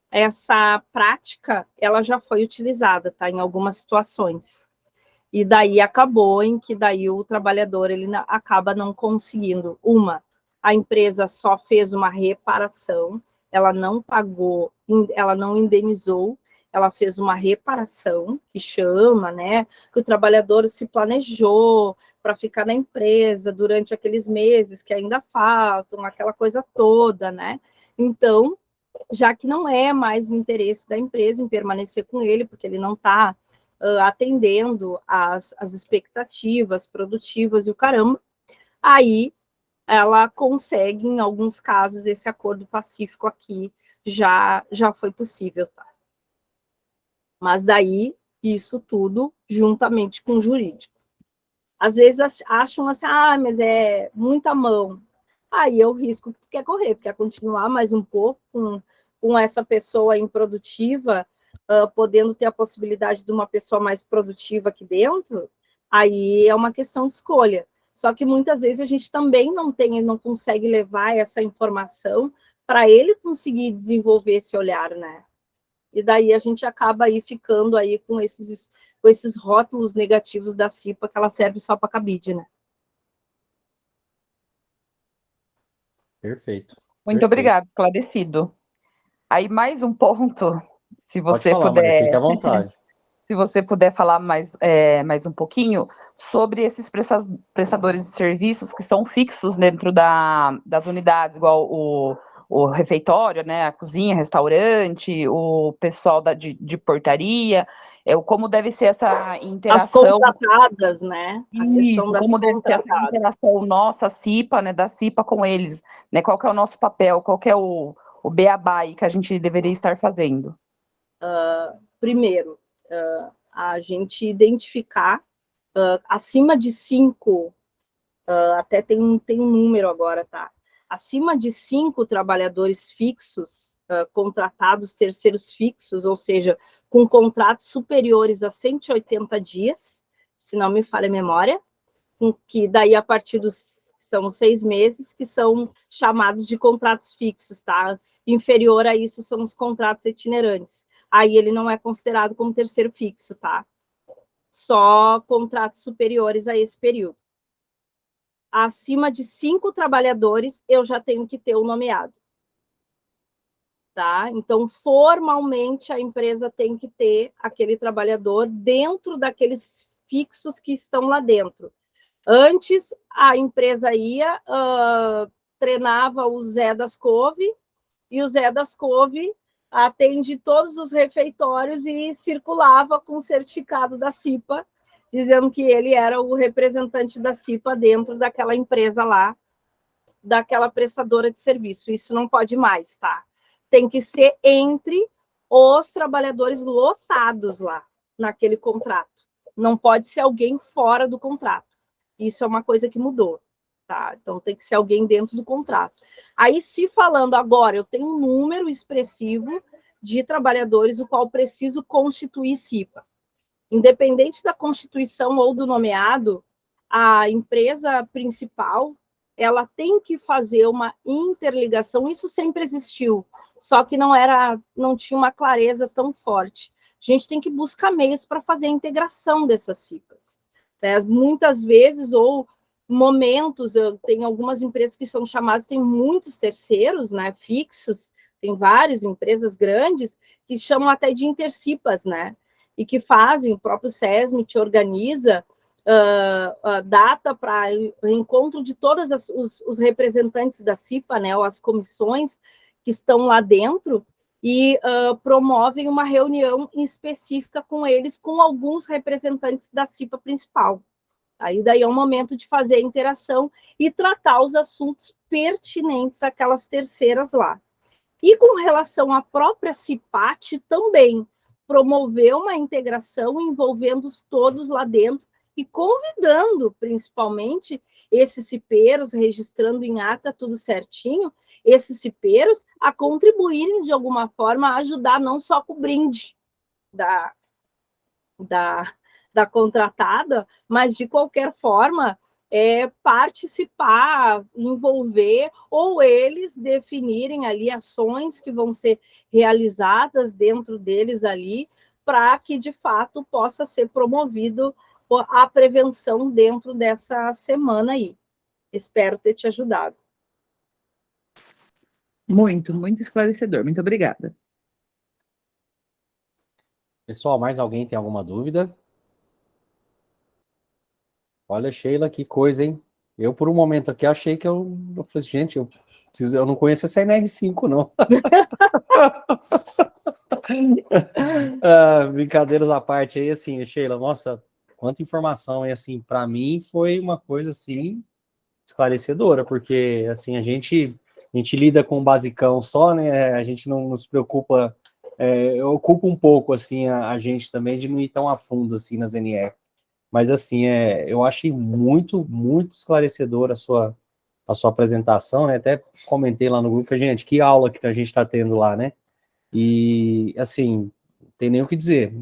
essa prática ela já foi utilizada, tá? Em algumas situações. E daí acabou em que daí o trabalhador ele acaba não conseguindo. A empresa só fez uma reparação, ela não pagou, ela não indenizou, ela fez uma reparação, que chama, né? Que o trabalhador se planejou para ficar na empresa durante aqueles meses que ainda faltam, aquela coisa toda, né? Então, já que não é mais interesse da empresa em permanecer com ele, porque ele não está atendendo às expectativas produtivas e o caramba, aí ela consegue, em alguns casos, esse acordo pacífico aqui já foi possível, tá? Mas daí, isso tudo juntamente com o jurídico. Às vezes acham assim, mas é muita mão. Aí é o risco que tu quer correr, tu quer continuar mais um pouco com essa pessoa improdutiva, podendo ter a possibilidade de uma pessoa mais produtiva aqui dentro, aí é uma questão de escolha. Só que muitas vezes a gente também não consegue levar essa informação para ele conseguir desenvolver esse olhar, né? E daí a gente acaba aí ficando aí com esses rótulos negativos da CIPA, que ela serve só para cabide, né? Perfeito. Muito obrigado, esclarecido. Aí mais um ponto, se você Pode falar, puder. Maria, fique à vontade. Se você puder falar mais um pouquinho sobre esses prestadores de serviços que são fixos dentro das unidades, igual o refeitório, né, a cozinha, restaurante, o pessoal de portaria, como deve ser essa interação. As contratadas, né? A questão das como deve ser essa interação nossa, CIPA, né, da CIPA com eles, né, qual que é o nosso papel, qual que é o beabá aí que a gente deveria estar fazendo? Primeiro, a gente identificar acima de 5, até tem um número agora, tá? Acima de 5 trabalhadores fixos, contratados, terceiros fixos, ou seja, com contratos superiores a 180 dias, se não me falha a memória, que daí a partir são 6 meses, que são chamados de contratos fixos, tá? Inferior a isso são os contratos itinerantes. Aí ele não é considerado como terceiro fixo, tá? Só contratos superiores a esse período. Acima de 5 trabalhadores, eu já tenho que ter o nomeado. Tá? Então, formalmente, a empresa tem que ter aquele trabalhador dentro daqueles fixos que estão lá dentro. Antes, a empresa ia, treinava o Zé das Couve, e o Zé das Couve atende todos os refeitórios e circulava com o certificado da CIPA, dizendo que ele era o representante da CIPA dentro daquela empresa lá, daquela prestadora de serviço. Isso não pode mais, tá? Tem que ser entre os trabalhadores lotados lá, naquele contrato. Não pode ser alguém fora do contrato. Isso é uma coisa que mudou, tá? Então, tem que ser alguém dentro do contrato. Aí, se falando agora, eu tenho um número expressivo de trabalhadores, o qual preciso constituir CIPA. Independente da constituição ou do nomeado, a empresa principal, ela tem que fazer uma interligação. Isso sempre existiu, só que não tinha uma clareza tão forte. A gente tem que buscar meios para fazer a integração dessas CIPAs. Né? Muitas vezes, ou momentos, eu tenho algumas empresas que são chamadas, tem muitos terceiros, né, fixos, tem várias empresas grandes que chamam até de intercipas, né? E que fazem, o próprio SESMI te organiza data para o encontro de todos os representantes da CIPA, né, ou as comissões que estão lá dentro, e promovem uma reunião específica com eles, com alguns representantes da CIPA principal. Aí daí é um momento de fazer a interação e tratar os assuntos pertinentes àquelas terceiras lá. E com relação à própria CIPAT também, promover uma integração envolvendo todos lá dentro e convidando, principalmente, esses cipeiros, registrando em ata tudo certinho, esses cipeiros a contribuírem de alguma forma, a ajudar não só com o brinde da contratada, mas de qualquer forma participar, envolver, ou eles definirem ali ações que vão ser realizadas dentro deles ali, para que de fato possa ser promovido a prevenção dentro dessa semana aí. Espero ter te ajudado. Muito, muito esclarecedor. Muito obrigada. Pessoal, mais alguém tem alguma dúvida? Olha, Sheila, que coisa, hein? Eu, por um momento aqui, achei que eu falei, gente, eu não conheço essa NR5, não. Brincadeiras à parte aí, assim, Sheila, nossa, quanta informação, e assim, para mim foi uma coisa, assim, esclarecedora, porque, assim, a gente lida com o basicão só, né, a gente não se preocupa, ocupa um pouco, assim, a gente também de não ir tão a fundo, assim, nas NR. Mas, assim, eu achei muito, muito esclarecedora a sua apresentação, né? Até comentei lá no grupo, gente, que aula que a gente está tendo lá, né? E, assim, não tem nem o que dizer.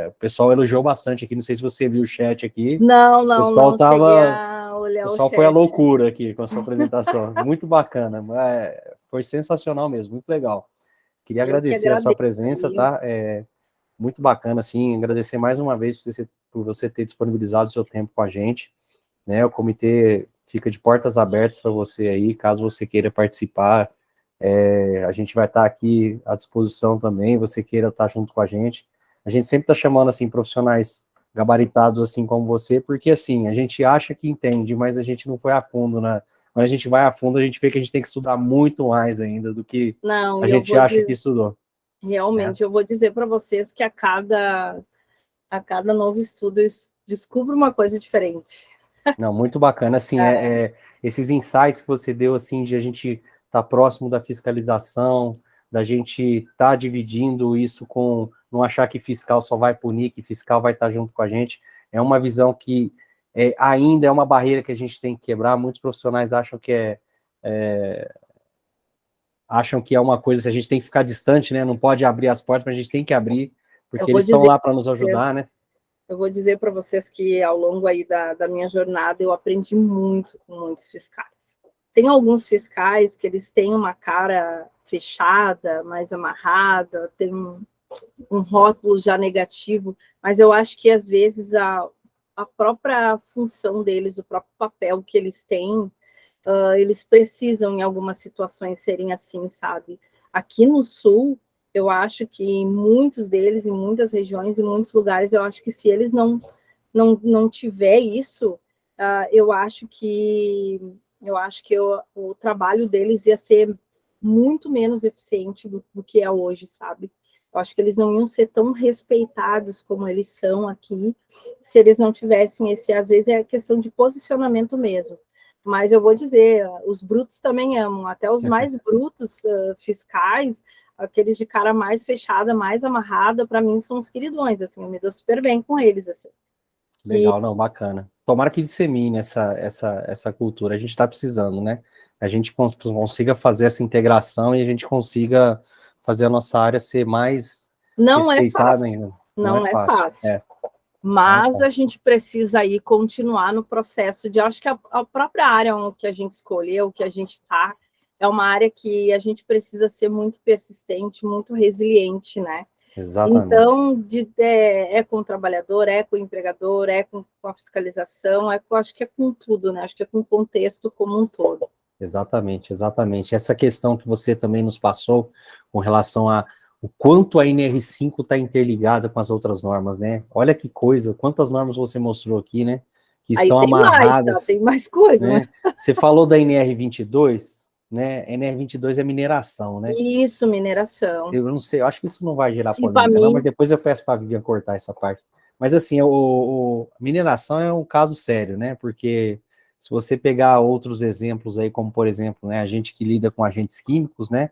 O pessoal elogiou bastante aqui, não sei se você viu o chat aqui. Não cheguei a o olhar o pessoal chat. foi a loucura aqui com a sua apresentação. Muito bacana. Foi sensacional mesmo, muito legal. Queria agradecer a sua presença, tá? Muito bacana, assim, agradecer mais uma vez por você ter disponibilizado o seu tempo com a gente, né, o comitê fica de portas abertas para você aí, caso você queira participar, a gente vai estar aqui à disposição também, você queira estar junto com a gente sempre está chamando, assim, profissionais gabaritados, assim, como você, porque, assim, a gente acha que entende, mas a gente não foi a fundo, né, quando a gente vai a fundo, a gente vê que a gente tem que estudar muito mais ainda do que a gente acha que estudou. Realmente, eu vou dizer para vocês que a cada novo estudo eu descubro uma coisa diferente. Não, muito bacana, assim, esses insights que você deu, assim, de a gente estar próximo da fiscalização, da gente estar dividindo isso com, não achar que fiscal só vai punir, que fiscal vai estar junto com a gente, é uma visão que ainda é uma barreira que a gente tem que quebrar. Muitos profissionais acham que é uma coisa que a gente tem que ficar distante, né, não pode abrir as portas, mas a gente tem que abrir, porque eles estão lá para nos ajudar, né? Eu vou dizer para vocês que ao longo aí da minha jornada eu aprendi muito com muitos fiscais. Tem alguns fiscais que eles têm uma cara fechada, mais amarrada, tem um rótulo já negativo, mas eu acho que às vezes a própria função deles, o próprio papel que eles têm, eles precisam em algumas situações serem assim, sabe? Aqui no Sul, eu acho que muitos deles, em muitas regiões, em muitos lugares, eu acho que se eles não tiver isso, eu acho que o trabalho deles ia ser muito menos eficiente do que é hoje, sabe? Eu acho que eles não iam ser tão respeitados como eles são aqui, se eles não tivessem esse, às vezes é questão de posicionamento mesmo. Mas eu vou dizer, os brutos também amam, até os mais brutos fiscais, aqueles de cara mais fechada, mais amarrada, para mim são os queridões, assim, eu me dou super bem com eles, assim. Legal, não, bacana. Tomara que dissemine essa cultura, a gente está precisando, né? A gente consiga fazer essa integração e a gente consiga fazer a nossa área ser mais Não é respeitada fácil, ainda. não é fácil. Não é Mas fácil. a gente precisa aí continuar no processo de, acho que a própria área que a gente escolheu, que a gente está, é uma área que a gente precisa ser muito persistente, muito resiliente, né? Exatamente. Então, é com o trabalhador, é com o empregador, é com a fiscalização, acho que é com tudo, né? Acho que é com o contexto como um todo. Exatamente, exatamente. Essa questão que você também nos passou com relação a o quanto a NR5 está interligada com as outras normas, né? Olha que coisa, quantas normas você mostrou aqui, né? Que Aí estão tem amarradas. mais, tá? Tem mais coisa, né? Você falou da NR22, né? NR22 é mineração, né? Isso, mineração. Eu não sei, eu acho que isso não vai gerar Sim, polêmica, não, mas depois eu peço para a Vivian cortar essa parte. Mas assim, mineração é um caso sério, né? Porque se você pegar outros exemplos aí, como por exemplo, né, a gente que lida com agentes químicos, né?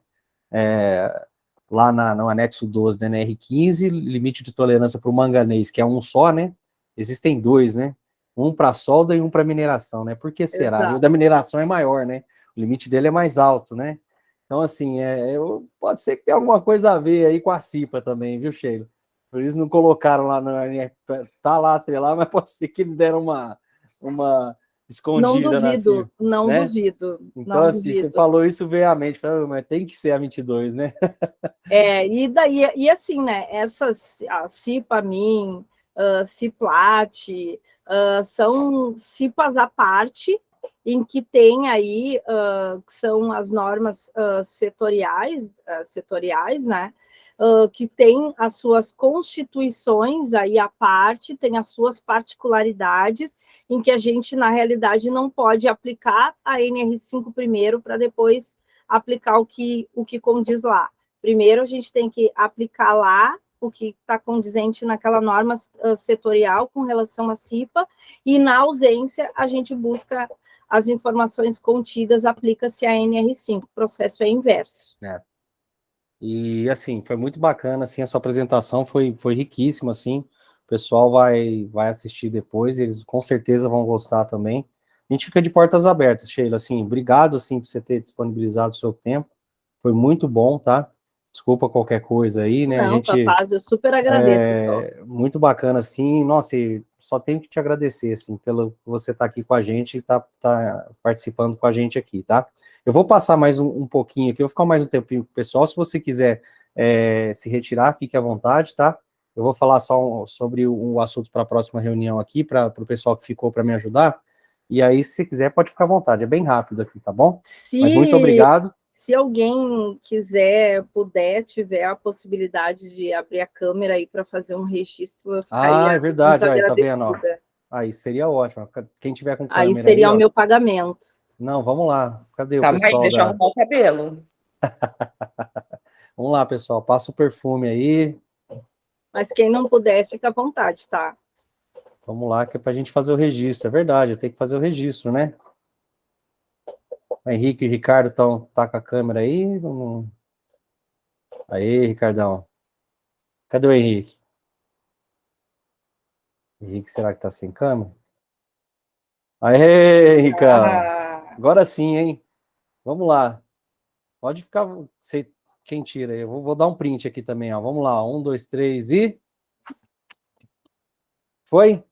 Lá no anexo 12 da NR15, limite de tolerância para o manganês, que é um só, né? Existem dois, né? Um para solda e um para mineração, né? Por que será? Exato. O da mineração é maior, né? O limite dele é mais alto, né? Então, assim, pode ser que tenha alguma coisa a ver aí com a CIPA também, viu, Sheila? Por isso não colocaram lá no NR, tá lá atrelado, mas pode ser que eles deram uma escondida na CIPA. Não né? duvido. Então, não assim, duvido. você falou isso veio à mente, falei, mas tem que ser a 22, né? E assim, né, a CIPA-MIN, CIPLAT, são CIPAs à parte, em que tem aí, que são as normas setoriais, né, que tem as suas constituições aí à parte, tem as suas particularidades, em que a gente, na realidade, não pode aplicar a NR5 primeiro, para depois aplicar o que condiz lá. Primeiro, a gente tem que aplicar lá o que está condizente naquela norma setorial com relação à CIPA, e na ausência, a gente busca as informações contidas, aplica-se a NR5. O processo é inverso. E, assim, foi muito bacana, assim, a sua apresentação foi riquíssima, assim, o pessoal vai assistir depois, eles com certeza vão gostar também. A gente fica de portas abertas, Sheila, assim, obrigado, assim, por você ter disponibilizado o seu tempo, foi muito bom, tá? Desculpa qualquer coisa aí, né? Não, capaz, eu super agradeço. Muito bacana, assim, nossa, só tenho que te agradecer, assim, pelo você estar aqui com a gente e tá participando com a gente aqui, tá? Eu vou passar mais um pouquinho aqui, eu vou ficar mais um tempinho com o pessoal, se você quiser se retirar, fique à vontade, tá? Eu vou falar só sobre o assunto para a próxima reunião aqui, para o pessoal que ficou para me ajudar, e aí, se você quiser, pode ficar à vontade, é bem rápido aqui, tá bom? Mas muito obrigado. Se alguém puder, tiver a possibilidade de abrir a câmera aí para fazer um registro, eu ficaria é verdade, muito aí, agradecida. tá vendo? Aí seria ótimo. Quem tiver com câmera aí seria aí, o meu pagamento. Não, vamos lá. Cadê Calma o pessoal? Aí, deixa eu arrumar o cabelo. Vamos lá, pessoal. Passa o perfume aí. Mas quem não puder, fica à vontade, tá? Vamos lá, que é pra gente fazer o registro. É verdade, eu tenho que fazer o registro, né? O Henrique e o Ricardo tá com a câmera aí. Vamos... Aí, Ricardão. Cadê o Henrique? Henrique, será que tá sem câmera? Aê, Ricão. Agora sim, hein? Vamos lá. Pode ficar... Quem tira aí? Eu vou dar um print aqui também, ó. Vamos lá. 1, 2, 3 e... Foi?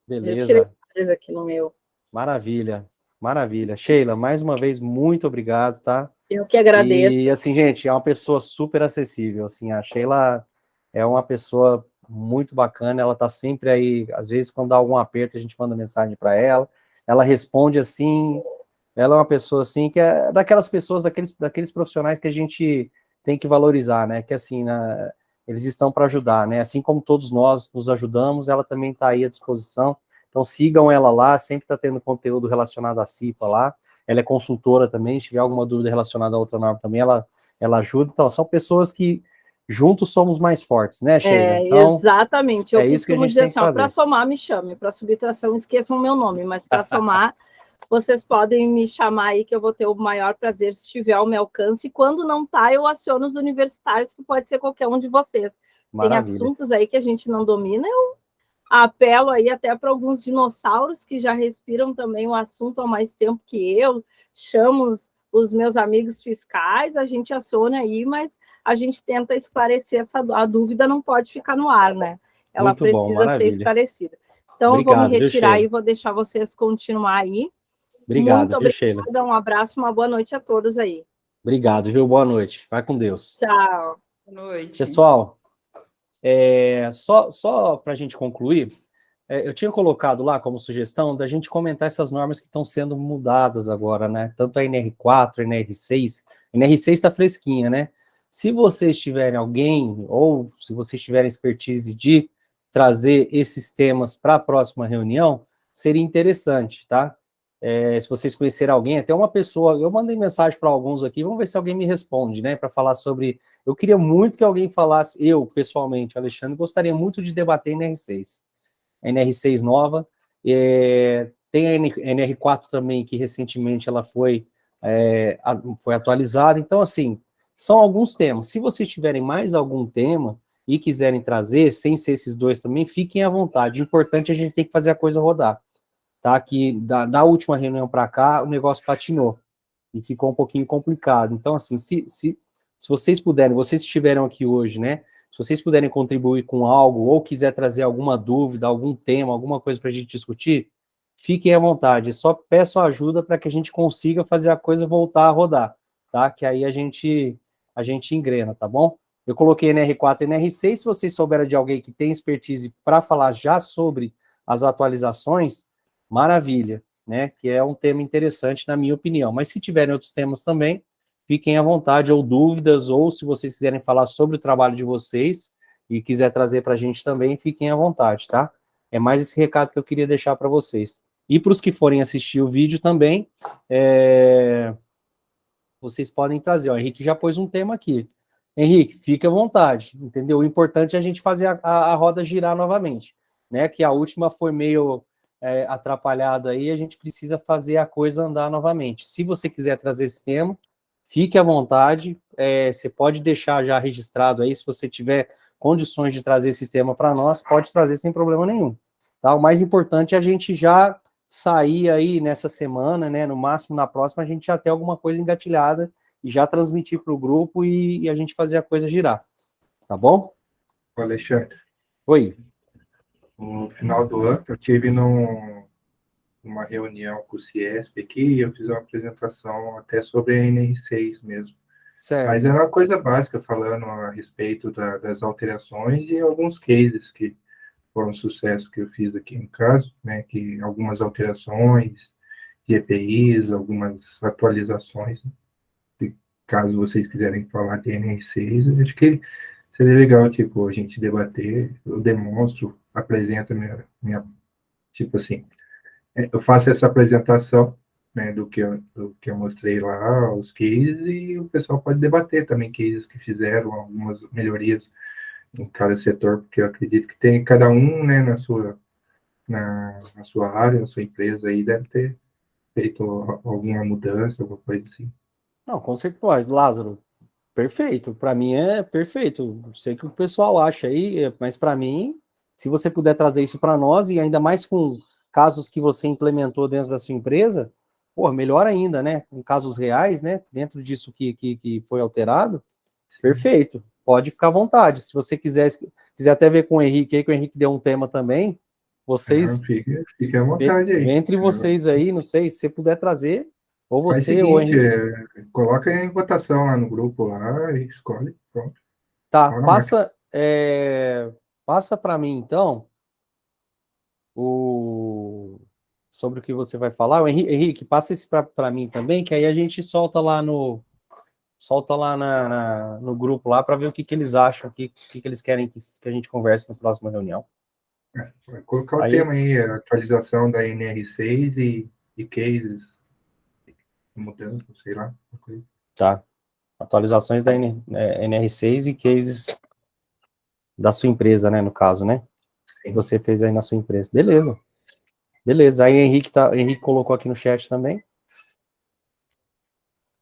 Beleza. Eu tirei vários aqui no meu. Maravilha, maravilha. Sheila, mais uma vez, muito obrigado, tá? Eu que agradeço. E, assim, gente, é uma pessoa super acessível, assim, a Sheila é uma pessoa muito bacana, ela tá sempre aí, às vezes, quando dá algum aperto, a gente manda mensagem para ela responde assim, ela é uma pessoa, assim, que é daquelas pessoas, daqueles profissionais que a gente tem que valorizar, né, que, assim, eles estão para ajudar, né, assim como todos nós nos ajudamos, ela também está aí à disposição. Então sigam ela lá, sempre está tendo conteúdo relacionado à CIPA lá, ela é consultora também, se tiver alguma dúvida relacionada a outra norma também, ela ajuda. Então, são pessoas que juntos somos mais fortes, né, Sheila? Então, exatamente. Eu isso que a costumo gente dizer tem que assim, fazer. para somar, me chame. Para subtração, esqueçam o meu nome. Mas para somar, vocês podem me chamar aí, que eu vou ter o maior prazer se estiver ao meu alcance. E quando não tá, eu aciono os universitários, que pode ser qualquer um de vocês. Tem Maravilha. assuntos aí que a gente não domina, eu apelo aí até para alguns dinossauros que já respiram também o assunto há mais tempo que eu, chamo os meus amigos fiscais, a gente aciona aí, mas a gente tenta esclarecer a dúvida, não pode ficar no ar, né? Ela Muito bom, precisa ser maravilha. esclarecida. Então, eu vou me Obrigado, viu, retirar Sheila? e vou deixar vocês continuar aí. Obrigado, Muito viu, Sheila? obrigada, um abraço, uma boa noite a todos aí. Obrigado, viu? Boa noite. Vai com Deus. Tchau. Boa noite. Pessoal, só para a gente concluir, eu tinha colocado lá como sugestão da gente comentar essas normas que estão sendo mudadas agora, né? Tanto a NR4, a NR6. A NR6 está fresquinha, né? Se vocês tiverem alguém, ou se vocês tiverem expertise de trazer esses temas para a próxima reunião, seria interessante, tá? Se vocês conhecerem alguém, até uma pessoa, eu mandei mensagem para alguns aqui, vamos ver se alguém me responde, né? Para falar sobre. Eu queria muito que alguém falasse, eu, pessoalmente, Alexandre, gostaria muito de debater NR6. A NR6 nova, tem a NR4 também, que recentemente ela foi atualizada. Então, assim, são alguns temas. Se vocês tiverem mais algum tema e quiserem trazer, sem ser esses dois também, fiquem à vontade. O importante é a gente ter que fazer a coisa rodar, tá? Que da última reunião para cá, o negócio patinou e ficou um pouquinho complicado. Então, assim, se vocês puderem, vocês estiveram aqui hoje, né? Se vocês puderem contribuir com algo, ou quiser trazer alguma dúvida, algum tema, alguma coisa para a gente discutir, fiquem à vontade. Só peço ajuda para que a gente consiga fazer a coisa voltar a rodar, tá? Que aí a gente engrena, tá bom? Eu coloquei NR4 e NR6. Se vocês souberem de alguém que tem expertise para falar já sobre as atualizações, maravilha, né? Que é um tema interessante, na minha opinião. Mas se tiverem outros temas também, fiquem à vontade, ou dúvidas, ou se vocês quiserem falar sobre o trabalho de vocês e quiser trazer para a gente também, fiquem à vontade, tá? É mais esse recado que eu queria deixar para vocês. E para os que forem assistir o vídeo também, vocês podem trazer. O Henrique já pôs um tema aqui. Henrique, fique à vontade, entendeu? O importante é a gente fazer a roda girar novamente, né? Que a última foi meio atrapalhada aí, a gente precisa fazer a coisa andar novamente. Se você quiser trazer esse tema, fique à vontade, você pode deixar já registrado aí, se você tiver condições de trazer esse tema para nós, pode trazer sem problema nenhum. Tá? O mais importante é a gente já sair aí nessa semana, né? No máximo na próxima, a gente já ter alguma coisa engatilhada e já transmitir para o grupo e a gente fazer a coisa girar. Tá bom? Alexandre. Oi. No final do ano, eu tive numa reunião com o Ciesp aqui e eu fiz uma apresentação até sobre a NR6 mesmo. Certo. Mas era uma coisa básica, falando a respeito das alterações e alguns cases que foram um sucesso que eu fiz aqui no caso, né, que algumas alterações de EPIs, algumas atualizações, caso vocês quiserem falar de NR6, eu acho que seria legal, tipo, a gente debater, eu demonstro, apresento tipo assim, eu faço essa apresentação, né, do que eu mostrei lá, os cases, e o pessoal pode debater também cases que fizeram algumas melhorias em cada setor, porque eu acredito que tem cada um, né, na sua área, na sua empresa aí, deve ter feito alguma mudança, alguma coisa assim. Não, com certeza, Lázaro, perfeito, para mim é perfeito, sei que o pessoal acha aí, mas para mim, se você puder trazer isso para nós, e ainda mais com casos que você implementou dentro da sua empresa, pô, melhor ainda, né, com casos reais, né, dentro disso que foi alterado, perfeito, pode ficar à vontade, se você quiser até ver com o Henrique aí, que o Henrique deu um tema também, vocês, Fique à vontade aí. entre vocês aí, não sei, se você puder trazer, ou Faz o você, ou o seguinte, Henrique. coloca em votação lá no grupo lá e escolhe, pronto. Tá, passa para mim então sobre o que você vai falar. O Henrique, passa esse para mim também, que aí a gente solta lá no no grupo lá para ver o que eles acham, o que eles querem que a gente converse na próxima reunião. Vai colocar o Aí, tema aí, a atualização da NR6 e cases, mudança, sei lá. tá. Atualizações da NR6 e cases da sua empresa, né, no caso, né? Que você fez aí na sua empresa. Beleza. Beleza. Aí Henrique colocou aqui no chat também.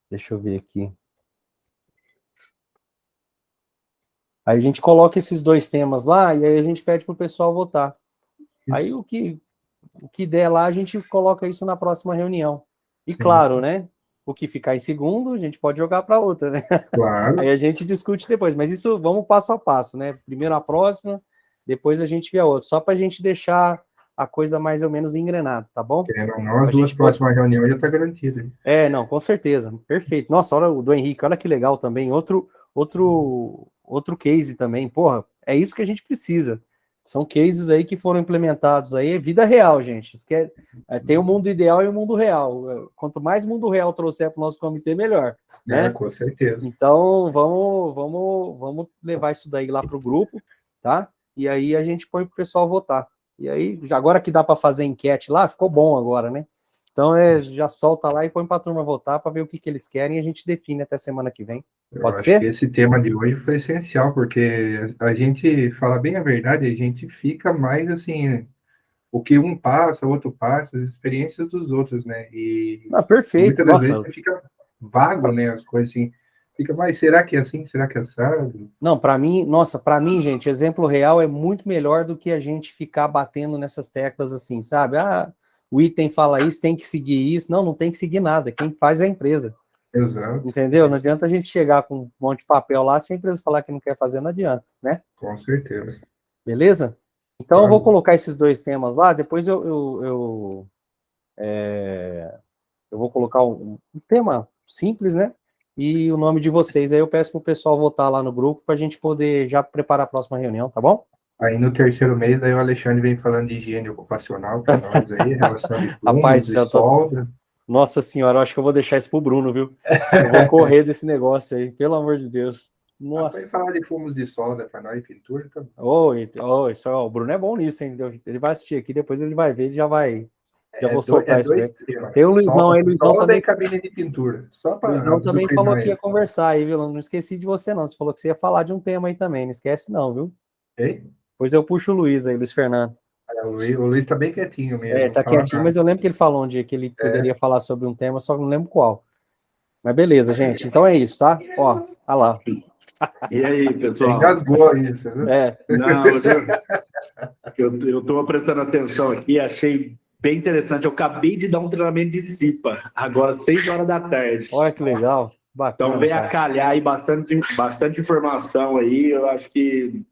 Deixa eu ver aqui. Aí a gente coloca esses 2 temas lá e aí a gente pede para o pessoal votar. Isso. Aí o que der lá, a gente coloca isso na próxima reunião. E claro, né? O que ficar em segundo, a gente pode jogar para outra, né? Claro. Aí a gente discute depois. Mas isso, vamos passo a passo, né? Primeiro a próxima, depois a gente vê a outra. Só para a gente deixar a coisa mais ou menos engrenada, tá bom? As 2 próximas reuniões já está garantidas. Não, com certeza. Perfeito. Nossa, olha o do Henrique, olha que legal também. Outro case também. Porra, é isso que a gente precisa. São cases aí que foram implementados aí, é vida real, gente. Tem o mundo ideal e o mundo real. Quanto mais mundo real trouxer para o nosso comitê, melhor. Né? Com certeza. Então, vamos levar isso daí lá para o grupo, tá? E aí a gente põe para o pessoal votar. E aí, agora que dá para fazer enquete lá, ficou bom agora, né? Então, já solta lá e põe para a turma votar para ver o que eles querem e a gente define até semana que vem. Pode ser? Que esse tema de hoje foi essencial, porque a gente fala bem a verdade, a gente fica mais assim, o que um passa, o outro passa, as experiências dos outros, né? E perfeito. muitas das vezes você fica vago, né? As coisas assim, fica, mas será que é assim? Será que é assado? Não, para mim, gente, exemplo real é muito melhor do que a gente ficar batendo nessas teclas assim, sabe? O item fala isso, tem que seguir isso. Não tem que seguir nada, quem faz é a empresa. Exato. Entendeu? Não adianta a gente chegar com um monte de papel lá, se a empresa falar que não quer fazer, não adianta, né? Com certeza. Beleza? Então eu vou colocar esses 2 temas lá, depois eu vou colocar um tema simples, né? E o nome de vocês, aí eu peço pro pessoal votar lá no grupo para a gente poder já preparar a próxima reunião, tá bom? Aí no 3º mês, aí o Alexandre vem falando de higiene ocupacional para nós aí, relação de fumos, de solda. Nossa senhora, eu acho que eu vou deixar isso pro Bruno, viu? Eu vou correr desse negócio aí, pelo amor de Deus. Nossa. Vai falar de fumos de solda para nós, pintura também. O Bruno é bom nisso, hein? Ele vai assistir aqui, depois ele vai ver, ele já vai. Já vou soltar isso. Tem o Luizão aí, Luizão também. Cabine de pintura. Luizão também falou que ia conversar aí, viu? Não esqueci de você, não. Você falou que você ia falar de um tema aí também, não esquece, não, viu? Ei? Pois eu puxo o Luiz aí, Luiz Fernando. O Luiz tá bem quietinho mesmo. Tá quietinho, mas eu lembro que ele falou um dia que ele poderia falar sobre um tema, só que não lembro qual. Mas beleza, gente. Então é isso, tá? Ó lá. E aí, pessoal? Engasgou isso, né? Não, eu tô prestando atenção aqui, achei bem interessante. Eu acabei de dar um treinamento de Zipa, agora 6 horas da tarde. Olha que legal. Bacana, então vem a calhar aí bastante informação aí. Eu acho que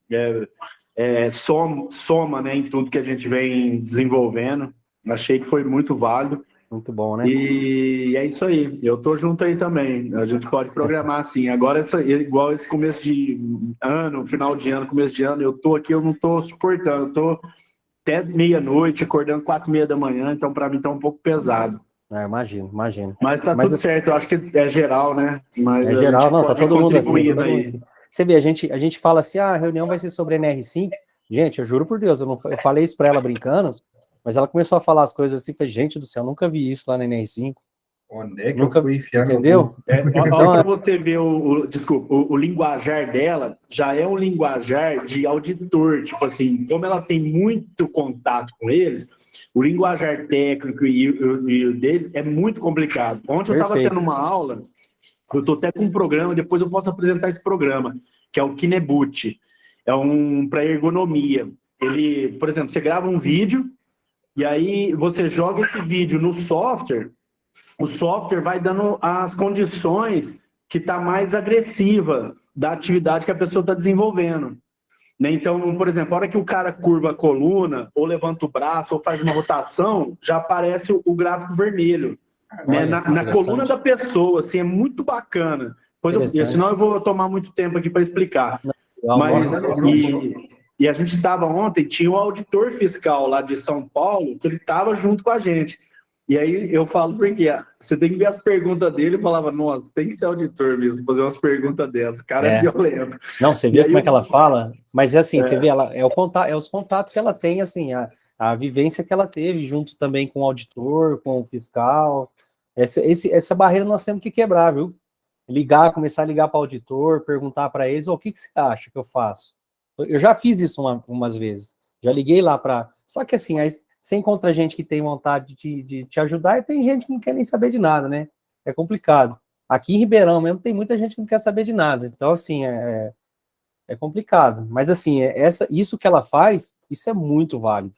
soma, né, em tudo que a gente vem desenvolvendo. Achei que foi muito válido. Muito bom, né? E é isso aí. Eu tô junto aí também. A gente pode programar assim. Agora, igual esse começo de ano, final de ano, começo de ano, eu tô aqui, eu não tô suportando. Eu tô até meia-noite, acordando 4h30 da manhã, então para mim tá um pouco pesado. Imagino. Mas tá tudo certo, eu acho que é geral, né? Mas é geral, não, tá todo mundo assim. Aí. Você vê, a gente fala assim, a reunião vai ser sobre NR5. Gente, eu juro por Deus, eu falei isso para ela brincando, mas ela começou a falar as coisas assim, falei, gente do céu, nunca vi isso lá na NR5. Onde é que nunca eu fui enfiar? Entendeu? Então, você vê o linguajar dela, já é um linguajar de auditor, tipo assim, como ela tem muito contato com eles, o linguajar técnico e o dele é muito complicado. Ontem eu estava tendo uma aula, eu estou até com um programa, depois eu posso apresentar esse programa, que é o Kineboot, é para ergonomia. Ele, por exemplo, você grava um vídeo, e aí você joga esse vídeo no software, o software vai dando as condições que está mais agressiva da atividade que a pessoa está desenvolvendo. Né? Então, por exemplo, a hora que o cara curva a coluna, ou levanta o braço, ou faz uma rotação, já aparece o gráfico vermelho. Né? Na coluna da pessoa, assim, é muito bacana. Senão eu vou tomar muito tempo aqui para explicar. Mas, e a gente estava ontem, tinha um auditor fiscal lá de São Paulo, que ele estava junto com a gente. E aí eu falo, porque você tem que ver as perguntas dele, e falava, nossa, tem que ser auditor mesmo, fazer umas perguntas dessas, o cara é violento. Não, você vê como é que ela fala, mas é assim, você vê, ela, os contatos que ela tem, assim, a vivência que ela teve, junto também com o auditor, com o fiscal, essa barreira nós temos que quebrar, viu? começar a ligar para o auditor, perguntar para eles, o que você acha que eu faço? Eu já fiz isso umas vezes, já liguei lá para... Só que assim, aí você encontra gente que tem vontade de te ajudar e tem gente que não quer nem saber de nada, né? É complicado. Aqui em Ribeirão mesmo tem muita gente que não quer saber de nada, então assim, é complicado. Mas assim, isso que ela faz, isso é muito válido.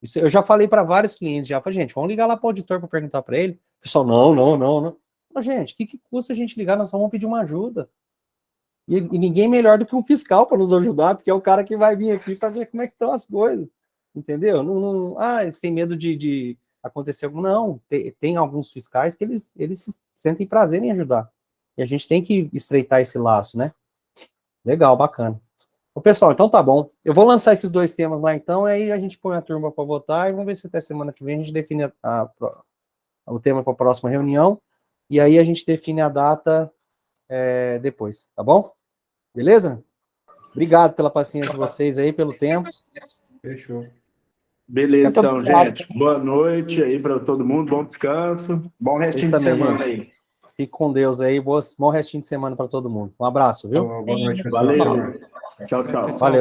Isso, eu já falei para vários clientes, já falei, gente, vamos ligar lá para o auditor para perguntar para ele. O pessoal, não. Mas, gente, o que custa a gente ligar? Nós só vamos pedir uma ajuda. E ninguém melhor do que um fiscal para nos ajudar, porque é o cara que vai vir aqui para ver como é que estão as coisas. Entendeu? Eles têm medo de acontecer algo. Não, tem alguns fiscais que eles sentem prazer em ajudar. E a gente tem que estreitar esse laço, né? Legal, bacana. Ô, pessoal, então tá bom. Eu vou lançar esses 2 temas lá, então, aí a gente põe a turma para votar e vamos ver se até semana que vem a gente define o tema para a próxima reunião. E aí a gente define a data depois, tá bom? Beleza? Obrigado pela paciência de vocês aí, pelo tempo. Fechou. Beleza, Muito então, obrigada. gente. Boa noite aí para todo mundo, bom descanso. Bom restinho de também, semana gente. aí. Fique com Deus aí. Bom restinho de semana para todo mundo. Um abraço, viu? Boa noite, pessoal. Valeu. Tchau, tchau. Valeu.